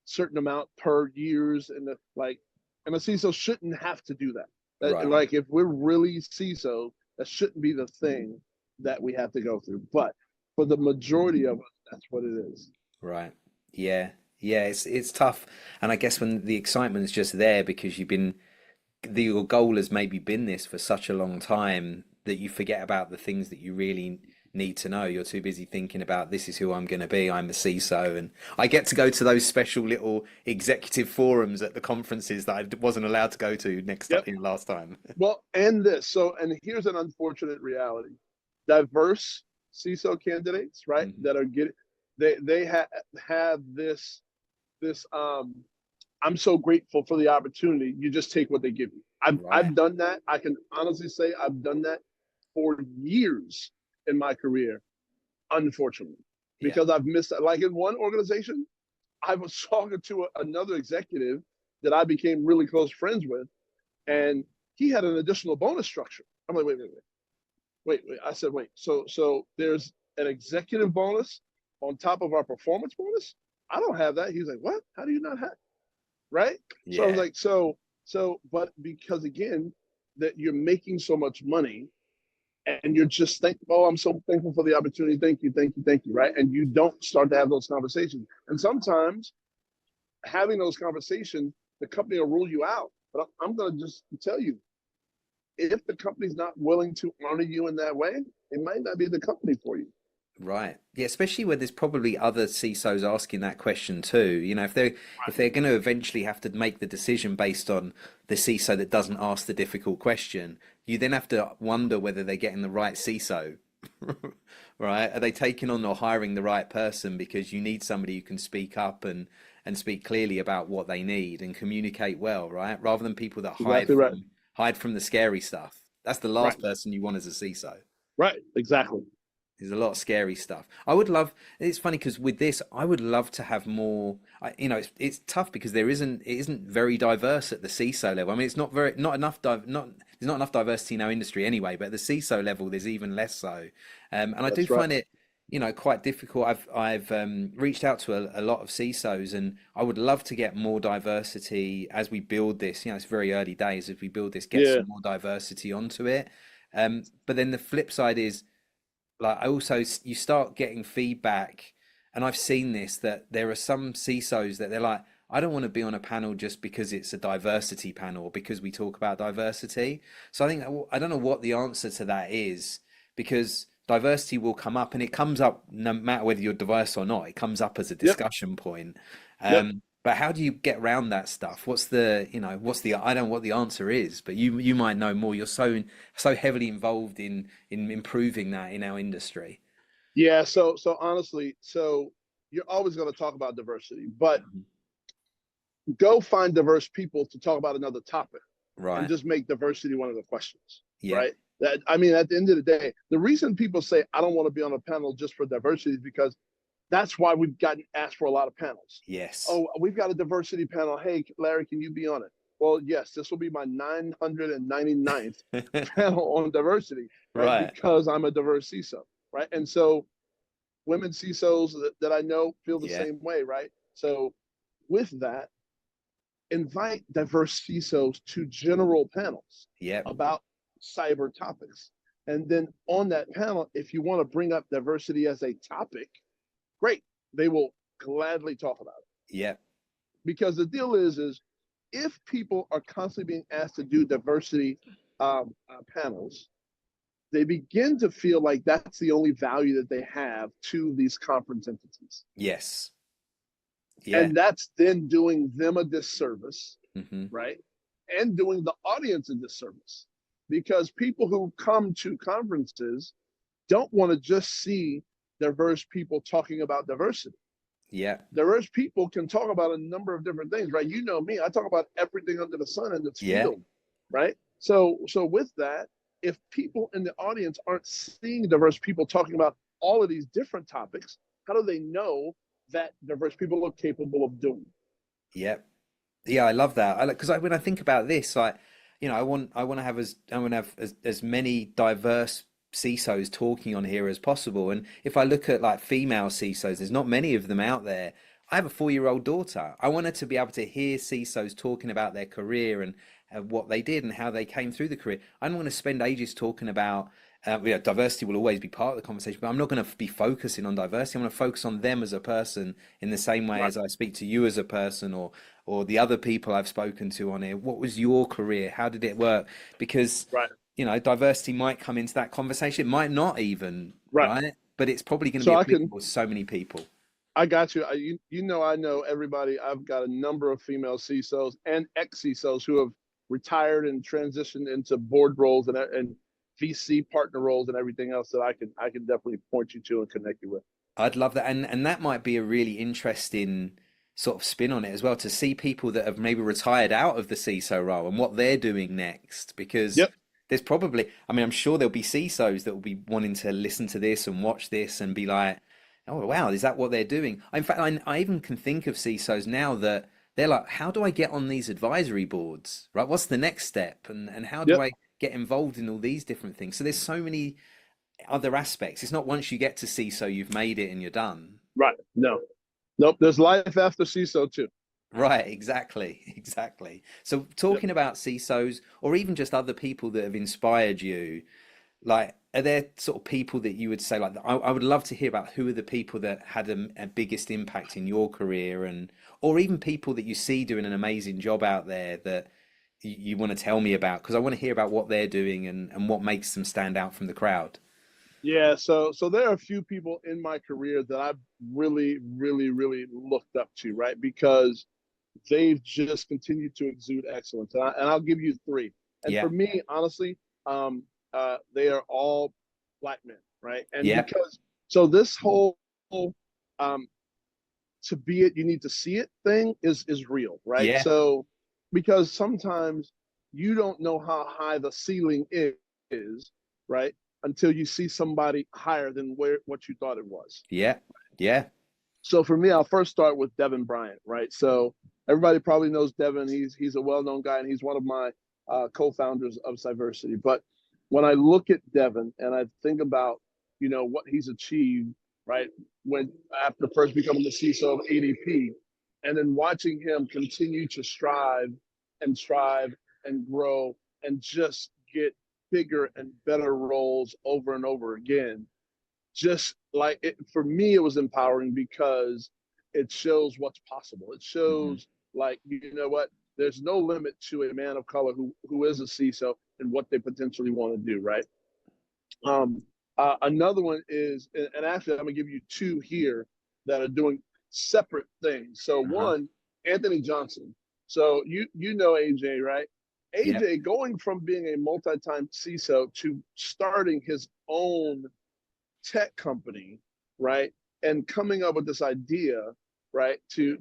certain amount per years and and a CISO shouldn't have to do that. Right. Like if we're really CISO, that shouldn't be the thing that we have to go through. But for the majority of us, that's what it is. Right. Yeah. Yeah. It's tough. And I guess when the excitement is just there because your goal has maybe been this for such a long time that you forget about the things that you really need to know. You're too busy thinking about this is who I'm going to be. I'm the CISO, and I get to go to those special little executive forums at the conferences that I wasn't allowed to go to last time. Well, and here's an unfortunate reality: diverse CISO candidates, right, that are getting they have this I'm so grateful for the opportunity. You just take what they give you. I've done that. I can honestly say I've done that for years in my career, unfortunately, because I've missed that. Like in one organization, I was talking to another executive that I became really close friends with, and he had an additional bonus structure. I'm like, wait. I said, wait. So there's an executive bonus on top of our performance bonus? I don't have that. He's like, what? How do you not have it? Right? Yeah. So I was like, but because again, that you're making so much money and you're just thinking, oh, I'm so thankful for the opportunity. Thank you, right? And you don't start to have those conversations. And sometimes having those conversations, the company will rule you out. But I'm going to just tell you, if the company's not willing to honor you in that way, it might not be the company for you. Right. Yeah, especially where there's probably other CISOs asking that question too. If they're going to eventually have to make the decision based on the CISO that doesn't ask the difficult question, you then have to wonder whether they're getting the right CISO. Right? Are they taking on or hiring the right person? Because you need somebody who can speak up and speak clearly about what they need and communicate well, right? Rather than people that hide from the scary stuff. That's the last person you want as a CISO. Right, exactly. There's a lot of scary stuff. It's funny because with this, I would love to have more, it's tough because it isn't very diverse at the CISO level. I mean, it's there's not enough diversity in our industry anyway, but at the CISO level, there's even less so. And I do find it, quite difficult. I've reached out to a lot of CISOs and I would love to get more diversity as we build this. It's very early days as we build this, get some more diversity onto it. But then the flip side is, you start getting feedback, and I've seen this, that there are some CISOs that they're like, I don't want to be on a panel just because it's a diversity panel or because we talk about diversity. So I don't know what the answer to that is, because diversity will come up, and it comes up no matter whether you're diverse or not. It comes up as a discussion point. But how do you get around that stuff? I don't know what the answer is, but you might know more. You're so heavily involved in improving that in our industry. Yeah. So honestly, you're always going to talk about diversity, but go find diverse people to talk about another topic, right? And just make diversity one of the questions, right? At the end of the day, the reason people say I don't want to be on a panel just for diversity is because that's why we've gotten asked for a lot of panels. Yes. Oh, we've got a diversity panel. Hey, Larry, can you be on it? Well, yes, this will be my 999th panel on diversity, right? Because I'm a diverse CISO, right? And so women CISOs that I know feel the same way, right? So with that, invite diverse CISOs to general panels about cyber topics. And then on that panel, if you want to bring up diversity as a topic, great. They will gladly talk about it. Yeah. Because the deal is if people are constantly being asked to do diversity panels, they begin to feel like that's the only value that they have to these conference entities. Yes. Yeah. And that's then doing them a disservice, Hmm. right? And doing the audience a disservice, because people who come to conferences don't want to just see diverse people talking about diversity. Yeah. Diverse people can talk about a number of different things, right? You know me, I talk about everything under the sun in this Yeah. field, right? So with that, if people in the audience aren't seeing diverse people talking about all of these different topics, how do they know that diverse people are capable of doing? Yeah. Yeah, I love that. Because when I think about this, like, I want to have as many diverse CISOs talking on here as possible. And if I look at like female CISOs, there's not many of them out there. I have a 4-year-old daughter. I want her to be able to hear CISOs talking about their career and what they did and how they came through the career. I don't want to spend ages talking about. Yeah, diversity will always be part of the conversation, but I'm not going to be focusing on diversity. I'm going to focus on them as a person in the same way Right. as I speak to you as a person, or the other people I've spoken to on here. What was your career? How did it work? Because, Right. diversity might come into that conversation. It might not even, Right. right? But it's probably going to So be I can, applicable to so many people. I got you. I know everybody. I've got a number of female CISOs and ex CISOs who have retired and transitioned into board roles and VC partner roles and everything else that I can definitely point you to and connect you with. I'd love that. And that might be a really interesting sort of spin on it as well, to see people that have maybe retired out of the CISO role and what they're doing next. Because Yep. there's probably, I mean, I'm sure there'll be CISOs that will be wanting to listen to this and watch this and be like, oh, wow, is that what they're doing? In fact, I even can think of CISOs now that they're like, how do I get on these advisory boards? Right? What's the next step? And how do Yep. I get involved in all these different things? So there's so many other aspects. It's not once you get to CISO, you've made it and you're done. Right. No. Nope. There's life after CISO too. Right, exactly, exactly. So Yep. talking about CISOs or even just other people that have inspired you, like, are there sort of people that you would say, like, I would love to hear about who are the people that had a biggest impact in your career, and or even people that you see doing an amazing job out there that you want to tell me about, because I want to hear about what they're doing and what makes them stand out from the crowd. Yeah. So there are a few people in my career that I've really, really, really looked up to, right? Because they've just continued to exude excellence. And I'll give you three. And Yeah, for me, honestly, um, they are all black men, right? And yeah, because so this whole um, to be it, you need to see it thing is real, right? yeah, So because sometimes you don't know how high the ceiling is, right? Until you see somebody higher than where what you thought it was. yeah, yeah, So for me, I'll first start with Devin Bryant, right? So everybody probably knows Devin. He's a well-known guy, and he's one of my co-founders of Cybersecurity. But when I look at Devin and I think about what he's achieved, right? When after first becoming the CISO of ADP, and then watching him continue to strive and grow and just get bigger and better roles over and over again, just like it, for me it was empowering because it shows what's possible. It hmm, shows, like, what, there's no limit to a man of color who is a CISO and what they potentially want to do, right? um Another one is, and actually I'm gonna give you two here that are doing separate things. So uh-huh, one, Anthony Johnson. So AJ, right? yeah, AJ going from being a multi-time CISO to starting his own tech company, right? And coming up with this idea, right, to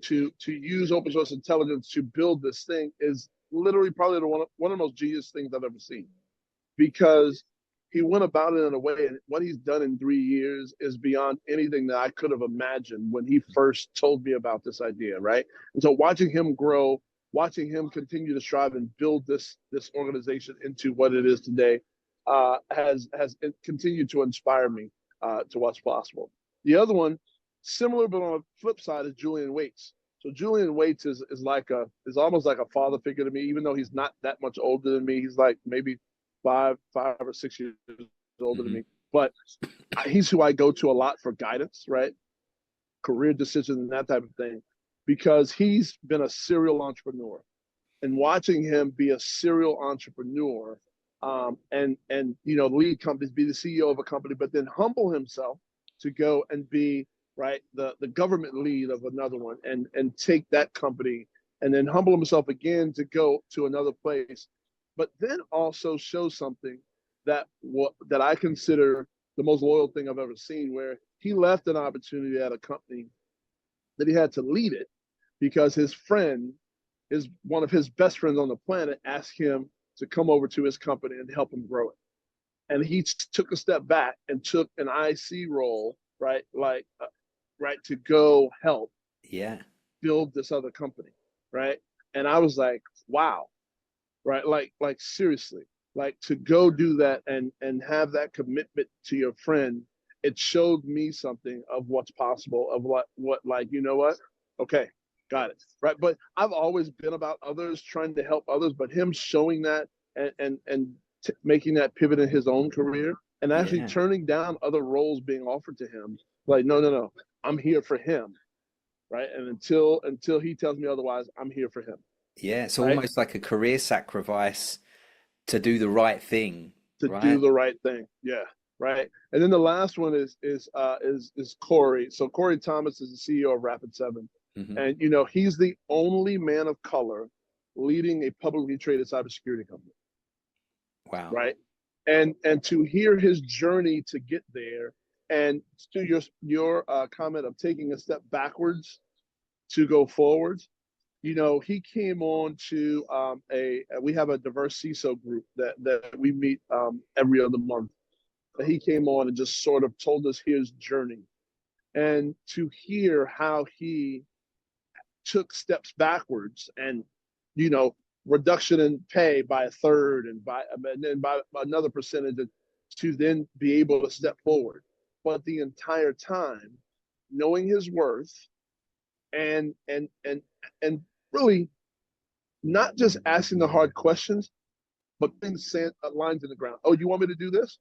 use open source intelligence to build this thing is literally probably one of the most genius things I've ever seen, because he went about it in a way, and what he's done in 3 years is beyond anything that I could have imagined when he first told me about this idea, right? And so watching him grow, watching him continue to strive and build this organization into what it is today, has continued to inspire me to what's possible. The other one, similar but on the flip side, is Julian Waits. So Julian Waits is almost like a father figure to me, even though he's not that much older than me. He's like maybe 5 or 6 years older than hmm, me, but he's who I go to a lot for guidance, right? Career decisions and that type of thing, because he's been a serial entrepreneur, and watching him be a serial entrepreneur, and lead companies, be the CEO of a company, but then humble himself to go and be right, the government lead of another one, and take that company, and then humble himself again to go to another place, but then also show something that I consider the most loyal thing I've ever seen, where he left an opportunity at a company that he had to lead it because his friend is one of his best friends on the planet asked him to come over to his company and help him grow it. And he took a step back and took an IC role, right? Right, to go help Yeah. build this other company, right? And I was like, wow, right? Like seriously, like to go do that and have that commitment to your friend. It showed me something of what's possible, of what like, you know what? Okay, got it, right? But I've always been about others, trying to help others, but him showing that and making that pivot in his own career and actually Yeah. turning down other roles being offered to him, like no, I'm here for him, right? And until he tells me otherwise, I'm here for him, Yeah. It's right? almost like a career sacrifice to do the right thing, To do right? the right thing. Yeah. Right. And then the last one is Corey. So Corey Thomas is the CEO of Rapid7. Hmm. And he's the only man of color leading a publicly traded cybersecurity company. Wow. Right. And to hear his journey to get there, and to your comment of taking a step backwards to go forwards, he came on to we have a diverse CISO group that we meet every other month. He came on and just sort of told us his journey, and to hear how he took steps backwards, and you know reduction in pay by a third, and then by another percentage, to then be able to step forward, but the entire time knowing his worth, and really not just asking the hard questions, but putting lines in the ground. Oh, you want me to do this?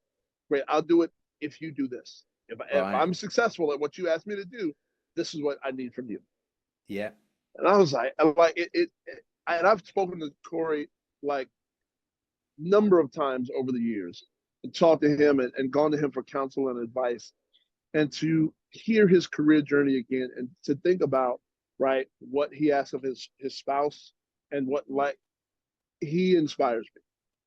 Great, I'll do it if you do this. If Right. I'm successful at what you asked me to do, this is what I need from you. Yeah. And I was like and I've spoken to Corey like number of times over the years, and talked to him and gone to him for counsel and advice, and to hear his career journey again, and to think about, right, what he asked of his spouse, and what, like, he inspires me.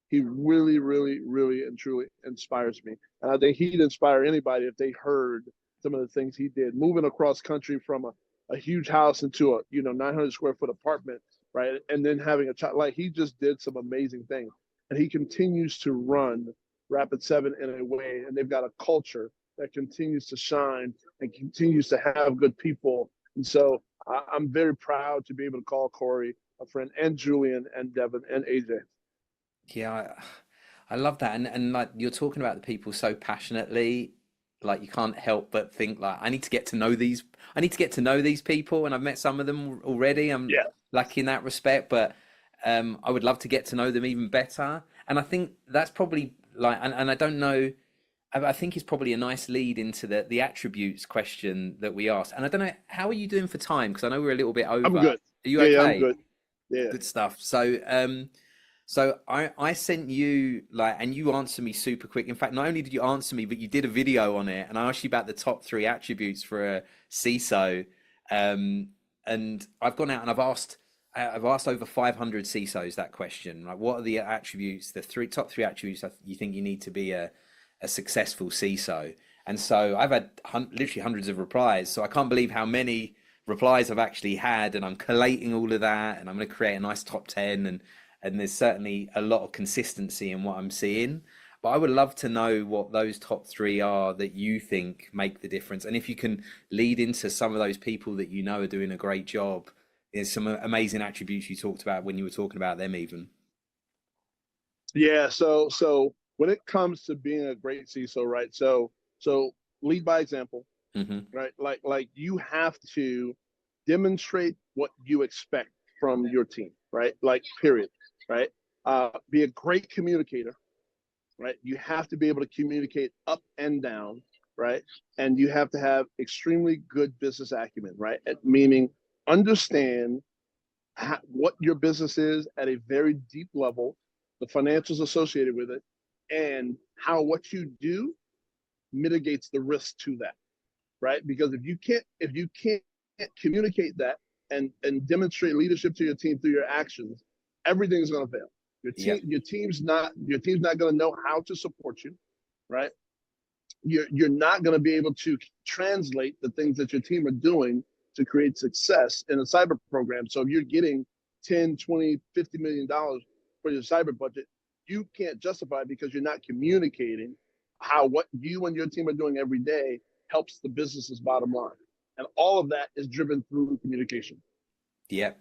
He really, really, really and truly inspires me. And I think he'd inspire anybody if they heard some of the things he did, moving across country from a huge house into a 900 square foot apartment, right? And then having a child. Like, he just did some amazing things. And he continues to run Rapid7 in a way, and they've got a culture that continues to shine and continues to have good people. And so I'm very proud to be able to call Corey a friend, and Julian and Devin and AJ. Yeah, I love that. And like you're talking about the people so passionately, like you can't help but think like I need to get to know these people, and I've met some of them already. I'm Yeah. lucky in that respect, but I would love to get to know them even better. And I think that's probably like and I don't know, I think it's probably a nice lead into the attributes question that we asked. And I don't know, how are you doing for time? Because I know we're a little bit I'm over. Are good. you Yeah, I'm okay? good. Yeah. Good stuff. So I sent you like, and you answered me super quick. In fact, not only did you answer me, but you did a video on it, and I asked you about the top three attributes for a CISO. And I've gone out and I've asked over 500 CISOs that question. Like, what are the attributes, the top three attributes that you think you need to be a successful CISO? And so I've had literally hundreds of replies. So I can't believe how many replies I've actually had, and I'm collating all of that, and I'm going to create a nice top 10, and there's certainly a lot of consistency in what I'm seeing. But I would love to know what those top three are that you think make the difference. And if you can lead into some of those people that you know are doing a great job, there's some amazing attributes you talked about when you were talking about them even. Yeah. So when it comes to being a great CISO, right? So lead by example, Hmm. right? Like you have to demonstrate what you expect from your team, right? Like, period, right? Be a great communicator, right? You have to be able to communicate up and down, right? And you have to have extremely good business acumen, right? Meaning understand what your business is at a very deep level, the financials associated with it, and how what you do mitigates the risk to that, right? Because if you can't communicate that and demonstrate leadership to your team through your actions, everything's going to fail. Yeah. Your team's not going to know how to support you, right? You're not going to be able to translate the things that your team are doing to create success in a cyber program. So if you're getting 10, 20, $50 million for your cyber budget, you can't justify it because you're not communicating how what you and your team are doing every day helps the business's bottom line. And all of that is driven through communication. Yeah,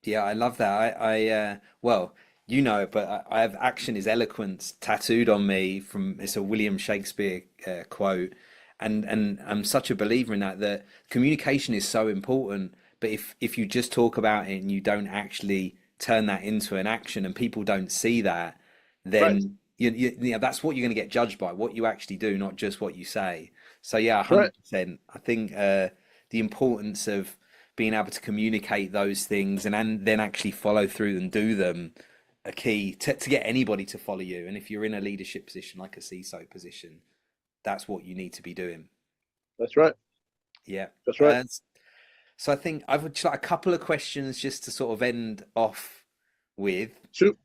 yeah, I love that. Well, you know, it, but I have "action is eloquence" tattooed on me from it's a William Shakespeare quote, and I'm such a believer in that. That communication is so important, but if you just talk about it and you don't actually turn that into an action, and people don't see that, Right. then you know that's what you're going to get judged by, what you actually do, not just what you say. So yeah, Right. 100%. I think the importance of being able to communicate those things and then actually follow through and do them are key to get anybody to follow you. And if you're in a leadership position like a CISO position, that's what you need to be doing. That's right. Yeah. That's right. So I think I've just like a couple of questions just to sort of end off with. Shoot.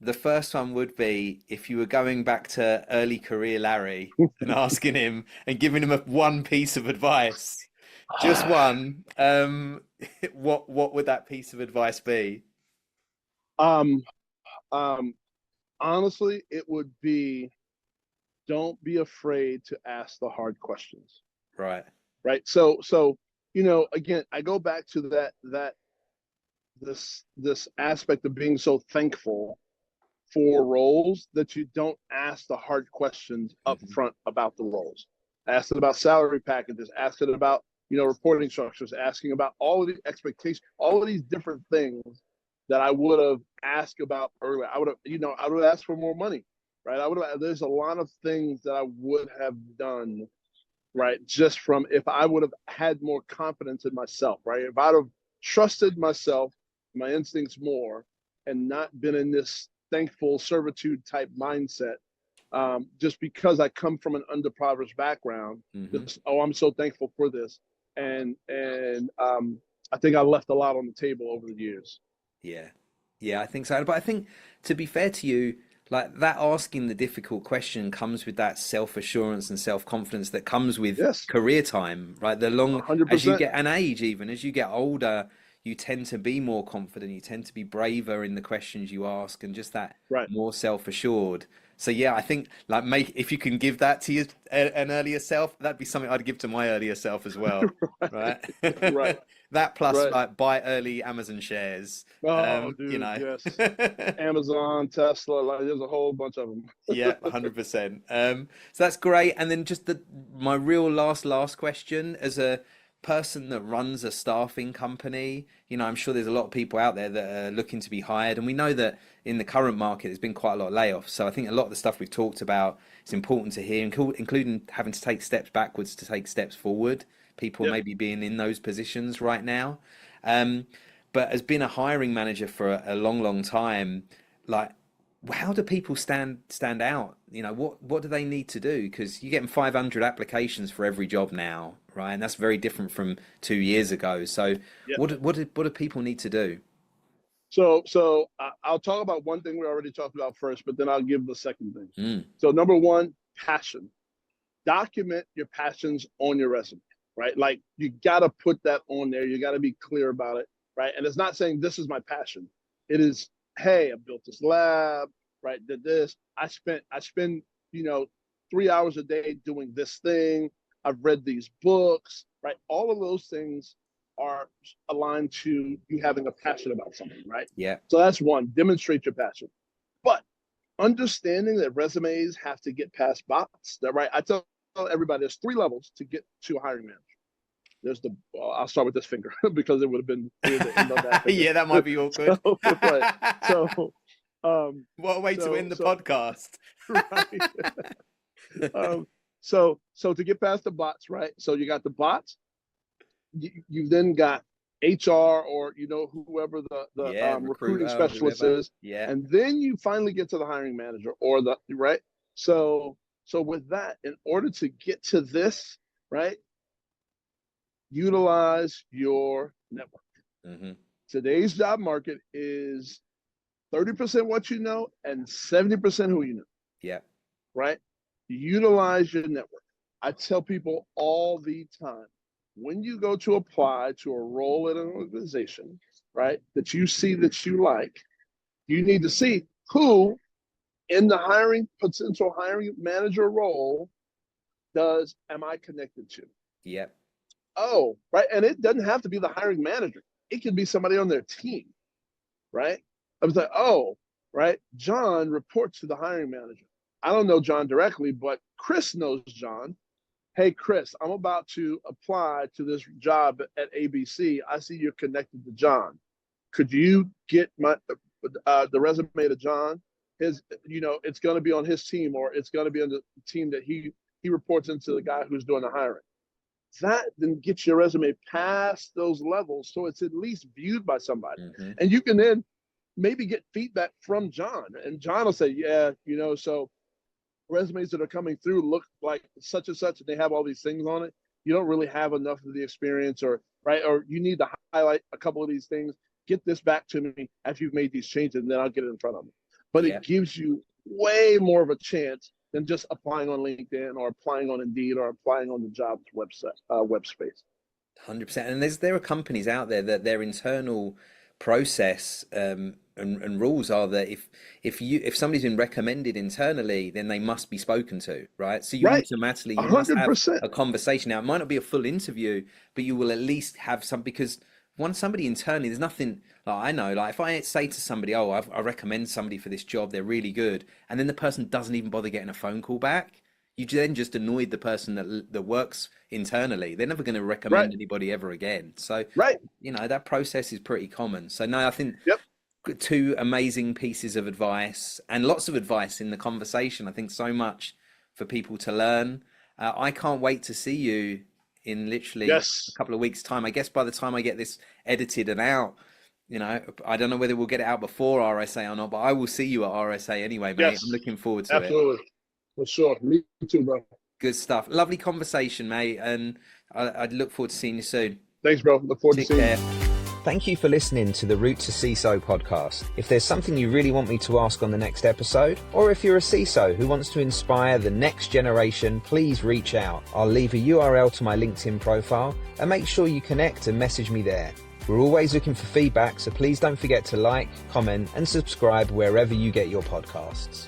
The first one would be if you were going back to early career Larry and asking him and giving him one piece of advice, just one, what would that piece of advice be? Um, um, honestly, it would be don't be afraid to ask the hard questions. Right. Right. So again, I go back to this aspect of being so thankful for roles that you don't ask the hard questions up Hmm. front about the roles. Ask it about salary packages, ask it about reporting structures, asking about all of the expectations, all of these different things that I would have asked about earlier. I would have asked for more money, right? There's a lot of things that I would have done, right? Just from if I would have had more confidence in myself, right? If I'd have trusted myself, my instincts more, and not been in this thankful servitude type mindset, just because I come from an underprivileged background. Hmm. Just, oh, I'm so thankful for this, and I think I left a lot on the table over the years. Yeah. Yeah, I think so. But I think to be fair to you, like that asking the difficult question comes with that self-assurance and self-confidence that comes with Yes, career time, right? The long, as you 100%. get an age, even as you get older, you tend to be more confident, you tend to be braver in the questions you ask and just that Right, more self-assured. So yeah, I think like make if you can give that to an earlier self, that'd be something I'd give to my earlier self as well, right? right, That plus right. like buy early Amazon shares, Oh, you dude, know. yes. Amazon, Tesla, like there's a whole bunch of them. Yeah, 100%. So that's great. And then just my real last question as a person that runs a staffing company, I'm sure there's a lot of people out there that are looking to be hired, and we know that in the current market there's been quite a lot of layoffs. So I think a lot of the stuff we've talked about is important to hear, including having to take steps backwards to take steps forward. People Yeah. maybe being in those positions right now. Um, but as being a hiring manager for a long time, like how do people stand out? What do they need to do? Because you're getting 500 applications for every job now, right? And that's very different from 2 years ago. So Yeah. what do people need to do? I'll talk about one thing we already talked about first, but then I'll give the second thing. Mm, So number one, passion. Document your passions on your resume, right? Like you got to put that on there. You got to be clear about it, right? And it's not saying this is my passion. It is, hey, I built this lab, right? Did this. I spend, you know, 3 hours a day doing this thing. I've read these books, right? All of those things are aligned to you having a passion about something, right? yeah, So that's one, demonstrate your passion. But understanding that resumes have to get past bots, that right? I tell everybody there's three levels to get to a hiring manager. There's I'll start with this finger because it would have been weird to end on that finger. yeah, that might be awkward. So, right. So, What a way to so, end the so, podcast. right. So to get past the bots, right? So you got the bots. You then got HR or whoever the Yeah, recruiting recruiter, specialist whoever. is, Yeah, and then you finally get to the hiring manager or the right. So with that, in order to get to this, right? Utilize your network. Mm-hmm. Today's job market is 30% what you know and 70% who you know. Yeah. Right? Utilize your network. I tell people all the time, when you go to apply to a role in an organization, right, that you see that you like, you need to see who in the potential hiring manager role am I connected to? Yep. Oh, right. And it doesn't have to be the hiring manager. It can be somebody on their team, right? I was like, oh, right. John reports to the hiring manager. I don't know John directly, but Chris knows John. Hey, Chris, I'm about to apply to this job at ABC. I see you're connected to John. Could you get the resume to John? It's going to be on his team, or it's going to be on the team that he reports into the guy who's doing the hiring. That then gets your resume past those levels, so it's at least viewed by somebody, and you can then maybe get feedback from John, and John will say, yeah, so resumes that are coming through look like such and such, and they have all these things on it. You don't really have enough of the experience, or you need to highlight a couple of these things. Get this back to me after you've made these changes, and then I'll get it in front of them. But it gives you way more of a chance than just applying on LinkedIn or applying on Indeed or applying on the jobs web space. 100%. And there are companies out there that their internal process and rules are that if somebody's been recommended internally, then they must be spoken to, right? So you automatically you must have a conversation. Now, it might not be a full interview, but you will at least have some, because once somebody internally, there's nothing like, I know, like if I say to somebody, oh, I recommend somebody for this job, they're really good, and then the person doesn't even bother getting a phone call back, you then just annoyed the person that works internally. They're never going to recommend anybody ever again. So, that process is pretty common. So, no, I think two amazing pieces of advice and lots of advice in the conversation. I think so much for people to learn. I can't wait to see you in literally a couple of weeks' time. I guess by the time I get this edited and out, I don't know whether we'll get it out before RSA or not, but I will see you at RSA anyway, mate. I'm looking forward to it. For sure. Me too, bro. Good stuff. Lovely conversation, mate. And I'd look forward to seeing you soon. Thanks, bro. Look forward to seeing you. Thank you for listening to the RootToCISO podcast. If there's something you really want me to ask on the next episode, or if you're a CISO who wants to inspire the next generation, please reach out. I'll leave a URL to my LinkedIn profile, and make sure you connect and message me there. We're always looking for feedback, so please don't forget to like, comment, and subscribe wherever you get your podcasts.